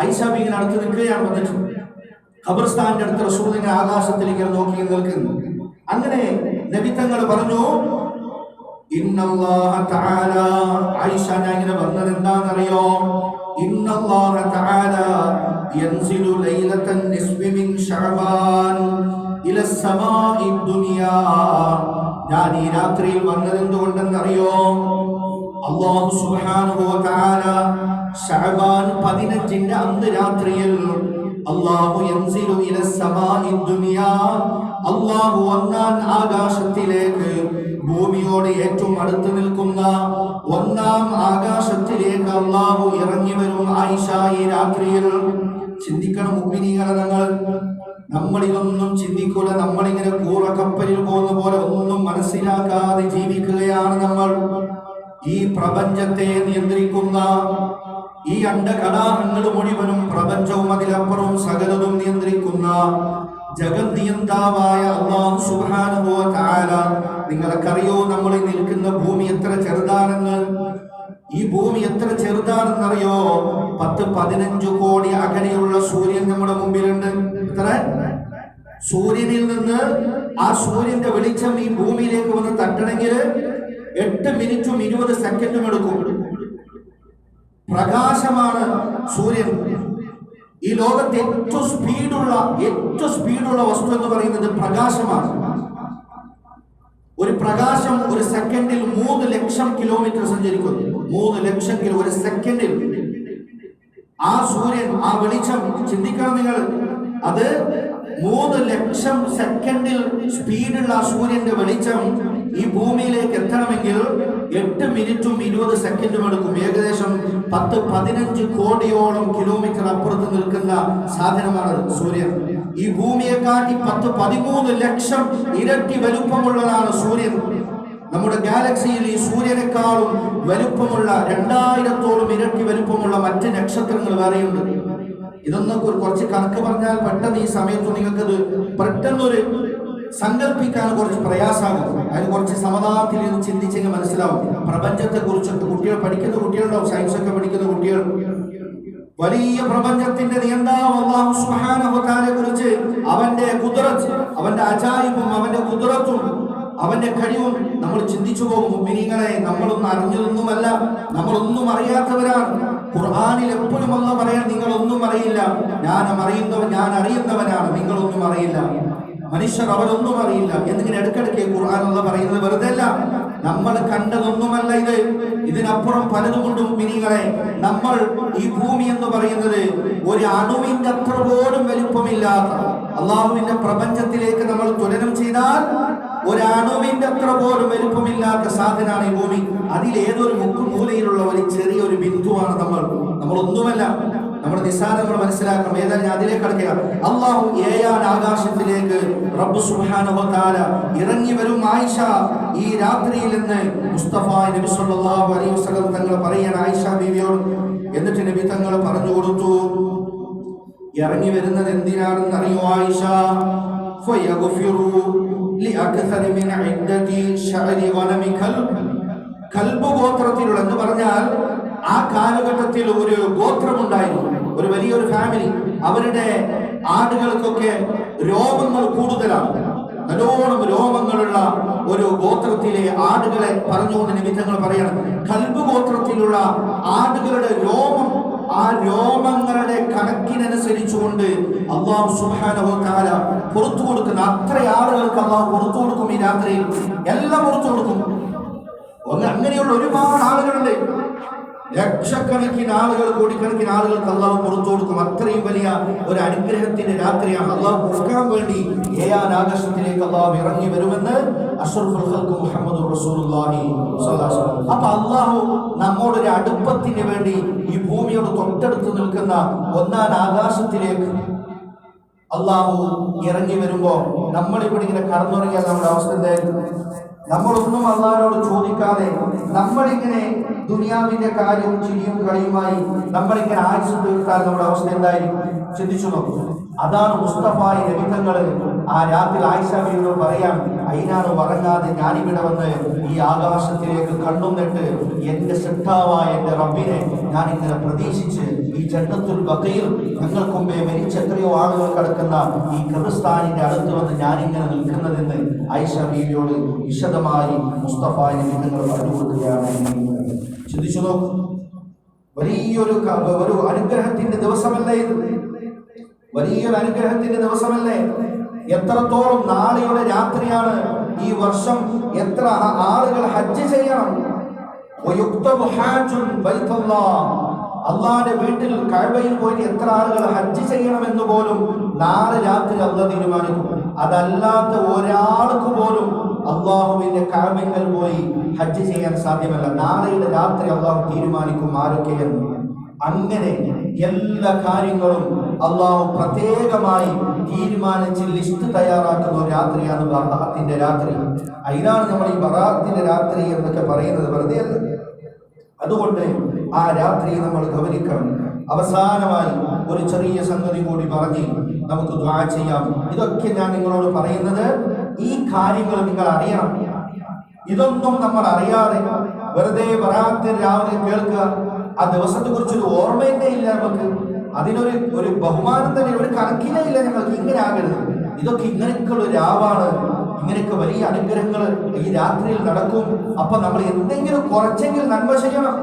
ആയിഷ ബീവിനെ അടുത്ത് നിൽക്കുകയാണ് വന്നിട്ട്, ഖബർസ്ഥാന്റെ അടുത്ത് റസൂൽ ഇങ്ങനെ ആകാശത്തിലേക്ക് നോക്കി നിൽക്കുന്നു. അങ്ങനെ നബി തങ്ങൾ പറഞ്ഞു, ഇന്നല്ലാഹ തആല, ആയിഷ ഇങ്ങനെ വന്നത് എന്താണെന്നറിയോ? ഇന്നല്ലാഹ തആല യൻസിലു ലൈലത്തൻ നിസ്ഫി മിൻ ശഅബാൻ ഇല സമാഇ ദുനിയാ. ഞാൻ ഈ രാത്രിയിൽ വന്നത് എന്തുകൊണ്ടെന്നറിയോ? അല്ലാഹു സുബ്ഹാനഹു വ തആല ശഅബാൻ 15ന്റെ അന്ന് രാത്രിയിൽ അല്ലാഹു യൻസിലു ഇല സമാഇ ദുനിയാ, അല്ലാഹു ഒന്നാം ആകാശത്തിലേക്ക്, ഭൂമിയോട് ഏറ്റവും അടുത്ത് നിൽക്കുന്ന ഒന്നാം ആകാശത്തിലേക്ക് അല്ലാഹു ഇറങ്ങി വരും. ആയിഷ ഈ രാത്രിയിൽ ചിന്തിക്കണം മുഅ്മിനീങ്ങളെ, നമ്മളിതൊന്നും ചിന്തിക്കൂല. നമ്മളിങ്ങനെ കൂറക്കപ്പലിൽ പോകുന്ന പോലെ ഒന്നും മനസ്സിലാക്കാതെ ജീവിക്കുകയാണ് നമ്മൾ. ഈ പ്രപഞ്ചത്തെ നിയന്ത്രിക്കുന്ന, ഈ അണ്ടകടാഹങ്ങൾ മുഴുവനും പ്രപഞ്ചവും അതിലപ്പുറവും സകലതും നിയന്ത്രിക്കുന്ന ജഗത് നിയന്താവായ അല്ലാഹു സുബ്ഹാനഹു വ തആല, നിങ്ങൾക്കറിയോ നമ്മൾ നിൽക്കുന്ന ഭൂമി എത്ര ചെറുതാണെന്ന്? ഈ ഭൂമി എത്ര ചെറുതാണെന്നറിയോ? 10-15 കോടി അകലെയുള്ള സൂര്യൻ നമ്മുടെ മുമ്പിലുണ്ട്. എത്ര? സൂര്യനിൽ നിന്ന് ആ സൂര്യന്റെ വെളിച്ചം ഈ ഭൂമിയിലേക്ക് വന്ന് തട്ടണമെങ്കിൽ 8 മിനിറ്റും 20 സെക്കൻഡും എടുക്കും. പ്രകാശമാണ് സൂര്യൻ. ഈ ലോകത്തെ ഏറ്റവും സ്പീഡുള്ള വസ്തു എന്ന് പറയുന്നത് പ്രകാശമാണ്. ഒരു പ്രകാശം ഒരു സെക്കൻഡിൽ 3 ലക്ഷം കിലോമീറ്റർ സഞ്ചരിക്കുന്നു. 3 ലക്ഷം കിലോ ഒരു സെക്കൻഡിൽ. ആ സൂര്യൻ, ആ വെളിച്ചം ചിന്തിക്കണം നിങ്ങൾ. അത് 3 ലക്ഷം സെക്കൻഡിൽ സ്പീഡുള്ള സൂര്യന്റെ വെളിച്ചം ഈ ഭൂമിയിലേക്ക് എത്തണമെങ്കിൽ 8 മിനിറ്റും 20 സെക്കൻഡും എടുക്കും. ഏകദേശം 10-15 കോടിയോളം കിലോമീറ്റർ അപ്പുറത്ത് നിൽക്കുന്ന സാധനമാണ് സൂര്യൻ. ഈ ഭൂമിയെ കാട്ടി 10-13 ലക്ഷം ഇരട്ടി വലുപ്പമുള്ളതാണ് സൂര്യൻ. നമ്മുടെ ഗാലക്സിയിൽ ഈ സൂര്യനേക്കാളും വലുപ്പമുള്ള 2000-ഓളം ഇരട്ടി വലുപ്പമുള്ള മറ്റ് നക്ഷത്രങ്ങൾ വേറെയുണ്ട്. ഇതൊന്നും കുറച്ച് കണക്ക് പറഞ്ഞാൽ പെട്ടെന്ന് ഈ സമയത്ത് നിങ്ങൾക്കത് പെട്ടെന്നൊരു സങ്കല്പിക്കാൻ കുറച്ച് പ്രയാസമാകും. അതിന് കുറച്ച് സമാധാനത്തിൽ ഇത് ചിന്തിച്ചെങ്കിൽ മനസ്സിലാവും. പ്രപഞ്ചത്തെ കുറിച്ചൊക്കെ കുട്ടികൾ പഠിക്കുന്ന കുട്ടികളുണ്ടാവും, സയൻസ് ഒക്കെ പഠിക്കുന്ന കുട്ടികൾ. വലിയ പ്രപഞ്ചത്തിന്റെ നിയന്ത്രണം അല്ലാഹു സുബ്ഹാനഹു വ തആലയെ കുറിച്ച്, അവന്റെ ഖുദ്റത്ത്, അവന്റെ അജായിബും അവന്റെ ഖുദ്റത്തും അവന്റെ കഴിവും നമ്മൾ ചിന്തിച്ചു പോകും. മുഅ്മിനീങ്ങളെ, നമ്മളൊന്നും അറിഞ്ഞതൊന്നുമല്ല, നമ്മളൊന്നും അറിയാത്തവരാണ്. ഖുർആനിൽ എപ്പോഴും അല്ലാഹു പറയാൻ, നിങ്ങളൊന്നും അറിയില്ല, ഞാൻ അറിയുന്നവനാണ്, നിങ്ങളൊന്നും അറിയില്ല. മനുഷ്യർ അവരൊന്നും അറിയില്ല എന്നിങ്ങനെ ഇടയ്ക്കിടയ്ക്ക് ഖുർആൻ അല്ലാഹു പറയുന്നത് വെറുതെ അല്ല. നമ്മൾ കണ്ടതൊന്നുമല്ല ഇത്, ഇതിനപ്പുറം പലതുമുണ്ട് മുഅ്മിനീങ്ങളെ. നമ്മൾ ഈ ഭൂമി എന്ന് പറയുന്നത് ഒരു അണുവിന്റെ അത്ര പോലും വലിപ്പമില്ലാത്ത അല്ലാഹുവിന്റെ പ്രപഞ്ചത്തിലേക്ക് നമ്മൾ തുലനം ചെയ്താൽ ഒരു അണുവിന്റെ അത്ര പോലും വലിപ്പമില്ലാത്ത സാധനമാണ് ഈ ഭൂമി. അതിലേതൊരു മുക്കുമൂലയിലുള്ള ഒരു ചെറിയൊരു ബിന്ദുവാണ് നമ്മളൊന്നുമല്ല. നമ്മുടെ നിസ്സാരം നമ്മൾ മനസ്സിലാക്കണം. ഏതായാലും അതിലേക്ക് കടക്കുക. അല്ലാഹു 7ാം ആകാശത്തിലേക്ക് റബ്ബ് സുബ്ഹാനഹു വ തആല ഇറങ്ങി വരും. ആയിഷ ഈ രാത്രിയിൽ നിന്ന് മുസ്തഫ നബി സല്ലല്ലാഹു അലൈഹി വസല്ലം തങ്ങൾ പറയാണ് ആയിഷ ബീവിയോട്. എന്നിട്ട് നബി തങ്ങൾ പറഞ്ഞു കൊടുത്തു, ഇറങ്ങി വരുന്നത് എന്തിനാണെന്ന് അറിയോ ആയിഷ? ഫയഗ്ഫിറു ലിഅക്സരി മിൻ ഇദ്ദതി ശഅരി ഗനമി കൽബ് ഗോത്രത്തിലുള്ള എന്ന് പറഞ്ഞാൽ ആ കാലഘട്ടത്തിൽ ഒരു ഗോത്രമുണ്ടായിരുന്നു, ഒരു വലിയൊരു ഫാമിലി. അവരുടെ ആടുകൾക്കൊക്കെ രോമങ്ങൾ കൂടുതലാണ്. നല്ലോണം രോമങ്ങളുള്ള ഒരു ഗോത്രത്തിലെ ആടുകളെ പറഞ്ഞുകൊണ്ട് നിമിത്തങ്ങൾ പറയണം. കൽബ് ഗോത്രത്തിലുള്ള ആടുകളുടെ രോമം, ആ രോമങ്ങളുടെ കണക്കിനനുസരിച്ചുകൊണ്ട് അല്ലാഹു സുബ്ഹാനഹു വ തആല പുറത്തു കൊടുക്കുന്ന അത്ര ആളുകൾക്ക് അല്ലാഹു പുറത്തു കൊടുക്കും. ഈ രാത്രിയിൽ എല്ലാം പുറത്തു കൊടുക്കും. അങ്ങനെയുള്ള ഒരുപാട് ആളുകളുണ്ട്, ലക്ഷക്കണക്കിന് ആളുകൾ, കോടിക്കണക്കിന് ആളുകൾക്ക് അല്ലാഹു പുറത്തു കൊടുക്കും. അത്രയും വലിയ ഒരു അനുഗ്രഹത്തിന്റെ രാത്രിയാണ്. അല്ലാഹു കൊടുക്കാൻ വേണ്ടി 7ാം ആകാശത്തിലേക്ക് അല്ലാഹു ഇറങ്ങി വരുമെന്ന് അഷ്റഫുൽ ഖൽഖ് മുഹമ്മദുർ റസൂലുള്ളാഹി സ്വല്ലല്ലാഹു അലൈഹി വസല്ലം. അപ്പോൾ അല്ലാഹു നമ്മോടൊരു അടുപ്പത്തിന് വേണ്ടി ഈ ഭൂമിയോട് തൊട്ടടുത്ത് നിൽക്കുന്ന 1ാം ആകാശത്തിലേക്ക് അല്ലാഹു ഇറങ്ങി വരുമ്പോ നമ്മളിവിടെ ഇങ്ങനെ കടന്നുറങ്ങിയാൽ നമ്മുടെ അവസ്ഥ എന്തായിരുന്നു? നമ്മളൊന്നും അല്ലാഹുവോട് ചോദിക്കാതെ നമ്മളിങ്ങനെ ദുനിയാവിന്റെ കാര്യവും ചിരിയും കളിയുമായി നമ്മളിങ്ങനെ ആയുസ് തീർത്താൽ നമ്മുടെ അവസ്ഥ എന്തായിരിക്കും? ചിന്തിച്ചു നോക്കൂ. അതാണ് മുസ്തഫായി നബി തങ്ങൾ ആ രാത്രി ആയിഷ ബീവിയോട് പറയാം, അതിനാണ് ഉറങ്ങാതെ ഞാനിവിടെ വന്ന് ഈ ആകാശത്തിലേക്ക് കണ്ണുന്നിട്ട് എന്റെ ശ്രദ്ധാവായ എന്റെ റബ്ബിനെ ഞാൻ ഇങ്ങനെ പ്രതീക്ഷിച്ച് ഈ ജന്നത്തുൽ ബഖീർ ഞങ്ങൾക്ക് മുമ്പേ മരിച്ച എത്രയോ ആളുകൾ കിടക്കുന്ന ഈ ഖബർസ്ഥാനിന്റെ അടുത്ത് വന്ന് ഞാനിങ്ങനെ നിൽക്കുന്നതെന്ന് ആയിഷ ബീവിയോട് വിശദമായി മുസ്തഫ നബി തങ്ങൾ പറഞ്ഞു കൊടുക്കുകയാണ്. ചിന്തിച്ചു നോക്കൂ, വലിയൊരു അനുഗ്രഹത്തിന്റെ ദിവസമല്ലേ ഇത്? വലിയൊരു അനുഗ്രഹത്തിന്റെ ദിവസമല്ലേ? എത്രത്തോളം നാളെയുടെ രാത്രിയാണ്. ഈ വർഷം എത്ര ആളുകൾ ഹജ്ജ് ചെയ്യണം. അള്ളാന്റെ വീട്ടിൽ കഅബയിൽ പോയിട്ട് എത്ര ആളുകൾ ഹജ്ജ് ചെയ്യണമെന്ന് പോലും നാളെ രാത്രി അള്ളാഹ് തീരുമാനിക്കും. അതല്ലാത്ത ഒരാൾക്ക് പോലും അള്ളാഹുവിന്റെ കഅബയിൽ പോയി ഹജ്ജ് ചെയ്യാൻ സാധ്യമല്ല. നാളെയുടെ രാത്രി അള്ളാഹു തീരുമാനിക്കും ആരൊക്കെയെന്ന്. അങ്ങനെ എല്ലാ കാര്യങ്ങളും അള്ളാഹു പ്രത്യേകമായി തീരുമാനിച്ച് ലിസ്റ്റ് തയ്യാറാക്കുന്ന ഒരു രാത്രിയാണ് ബറാഅത്തിന്റെ രാത്രി. അതിനാണ് നമ്മൾ ഈ ബറാഅത്തിന്റെ രാത്രി എന്നൊക്കെ പറയുന്നത്, വെറുതെ അല്ല. അതുകൊണ്ട് ആ രാത്രി നമ്മൾ ഗൗനിക്കണം. അവസാനമായി ഒരു ചെറിയ സംഗതി കൂടി പറഞ്ഞ് നമുക്ക് ദുആ ചെയ്യാം. ഇതൊക്കെ ഞാൻ നിങ്ങളോട് പറയുന്നത് ഈ കാര്യങ്ങൾ നിങ്ങൾ അറിയണം. ഇതൊന്നും നമ്മൾ അറിയാതെ വെറുതെ ബറാഅത്തിന് രാവിലെ കേൾക്കുക, ആ ദിവസത്തെ കുറിച്ചൊരു ഓർമ്മ തന്നെ ഇല്ല നമുക്ക്. അതിനൊരു ബഹുമാനം തന്നെ ഒരു കണക്കിലേ ഇല്ല ഞങ്ങൾക്ക്. ഇങ്ങനെ ആകരുത്. ഇതൊക്കെ ഇങ്ങനെയൊക്കെയുള്ള രാവാണ്, ഇങ്ങനെയൊക്കെ വലിയ അനുഗ്രഹങ്ങൾ ഈ രാത്രിയിൽ നടക്കും. അപ്പൊ നമ്മൾ എന്തെങ്കിലും കുറച്ചെങ്കിലും നന്മ ചെയ്യണം.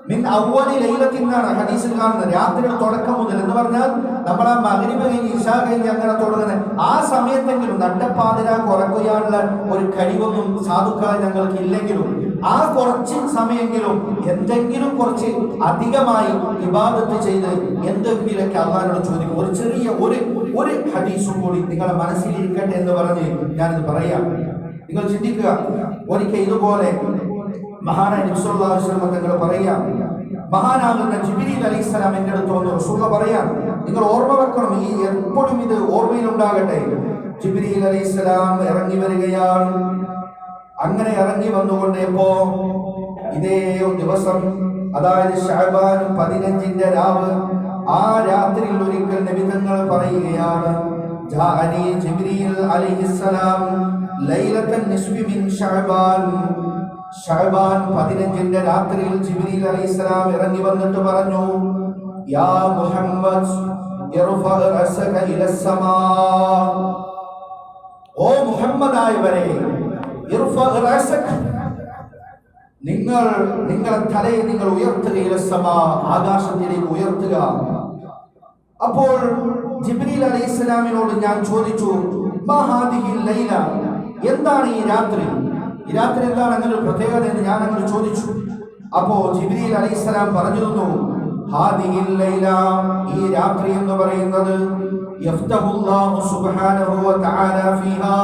മിൻ അവ്വലി ലൈലത്തിനാണ് ഹദീസിൽ കാണുന്നത്. രാത്രിയുടെ തുടക്കം മുതൽ എന്ന് പറഞ്ഞാൽ നമ്മൾ ആ മഗ്രിബ് കഴിഞ്ഞ് ഇശാ കഴിഞ്ഞ് അങ്ങനെ തുടങ്ങുന്നത് ആ സമയത്തെങ്കിലും നട്ടപ്പാതിര കുറയ്ക്കാനുള്ള ഒരു കഴിവൊന്നും സാധുക്കളെ ഞങ്ങൾക്ക് ഇല്ലെങ്കിലും ആ കുറച്ച് സമയമെങ്കിലും എന്തെങ്കിലും കുറച്ച് അധികമായി ഇബാദത്ത് ചെയ്ത് എന്തെങ്കിലുമൊക്കെ അള്ളാഹിനോട് ചോദിക്കും. ഒരു ചെറിയ ഒരു ഹദീസും കൂടി നിങ്ങളുടെ മനസ്സിലിരിക്കട്ടെ എന്ന് പറഞ്ഞ് ഞാനിത് പറയാം. നിങ്ങൾ ചിന്തിക്കുക, ഒരിക്കൽ ഇതുപോലെ മഹാനായ നബി സല്ലല്ലാഹു അലൈഹി വസല്ലം തങ്ങൾ പറയാം, മഹാനാകുന്ന ജിബ്രീൽ അലൈഹിസ്സലാം എൻ്റെ അടുത്ത് വന്ന് റസൂൽ പറയാം, നിങ്ങൾ ഓർമ്മ വെക്കണം, ഈ എപ്പോഴും ഇത് ഓർമ്മയിലുണ്ടാകട്ടെ. ജിബ്രീൽ അലൈഹിസ്സലാം ഇറങ്ങി വരികയാണ്. അങ്ങനെ ഇറങ്ങി വന്നുകൊണ്ടേപ്പോ ഇതേ ദിവസം, അതായത് ശഅബാൻ 15 രാവ്, ആ രാത്രിയിൽ ഒരിക്കൽ നബി തങ്ങൾ പറയുകയാണ്, ജാഅനി ജിബ്രീൽ അലൈഹിസ്സലാം ലൈലത്തൻ നിസ്ഫി മിൻ ശഅബാൻ. ശഅബാൻ 15 രാത്രിയിൽ ജിബ്രീൽ അലൈഹിസ്സലാം ഇറങ്ങി വന്നിട്ട് പറഞ്ഞു, യാ മുഹമ്മദ് ഇർഫഅ റഅസക ഇലസ്സമാ. ഓ മുഹമ്മദായവരെ, ഇർഫഅ റഅസക, നിങ്ങളുടെ തലയെ നിങ്ങൾ ഉയർത്തുക, ഇലസ്സമാ, ആകാശത്തിലേക്ക് ഉയർത്തുക. അപ്പോൾ ജിബ്രീൽ അലൈഹിസ്സലാമിനോട് ഞാൻ ചോദിച്ചു, മാ ഹാദിഹിൽ ലൈല, എന്താണ് ഈ രാത്രി? ഈ രാത്രി എന്താണ് അങ്ങനെ ഒരു പ്രത്യേകത എന്ന് ഞാൻ അങ്ങനെ ചോദിച്ചു. അപ്പോ ജിബ്രീൽ അലൈഹിസ്സലാം പറഞ്ഞു തന്നു, ഹാദിഹിൽ ലൈല, ഈ രാത്രി എന്ന് പറയുന്നത് യഫ്തഹുല്ലാഹു സുബ്ഹാനഹു വ തആല ഫീഹാ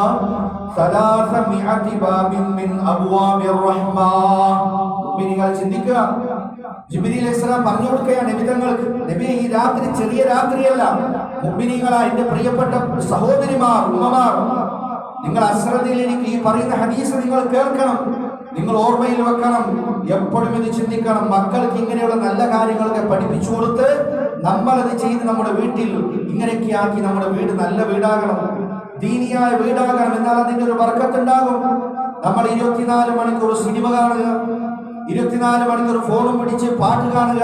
300 ബാബിൻ മിൻ അബ്വാബിർ റഹ്മാ. നിങ്ങൾ ചിന്തിക്കുക, ജിബ്രീൽ അലൈഹിസ്സലാം പറഞ്ഞു കൊടുക്കുകയാണ് നബി തങ്ങൾക്ക്, നബി ഈ രാത്രി ചെറിയ രാത്രിയല്ല. മുഅ്മിനീങ്ങളായ എൻ്റെ പ്രിയപ്പെട്ട സഹോദരിമാർ, ഉമ്മമാർ, നിങ്ങൾ അശ്രദ്ധയിലേക്ക് ഈ പറയുന്ന ഹദീസ് നിങ്ങൾ കേൾക്കണം, നിങ്ങൾ ഓർമ്മയിൽ വെക്കണം, എപ്പോഴും ഇത് ചിന്തിക്കണം. മക്കൾക്ക് ഇങ്ങനെയുള്ള നല്ല കാര്യങ്ങളൊക്കെ പഠിപ്പിച്ചു കൊടുത്ത് നമ്മളത് ചെയ്ത് നമ്മുടെ വീട്ടിൽ ഇങ്ങനെയൊക്കെ ആക്കി നമ്മുടെ വീട് നല്ല വീടാകണം, ദീനിയായ വീടാകണം. എന്നാൽ അതിൻ്റെ ഒരു ബർക്കത്തുണ്ടാകും. നമ്മൾ 24 മണിക്കൂർ സിനിമ കാണുക, 24 മണിക്കൂർ ഫോണും പിടിച്ച് പാട്ട് കാണുക,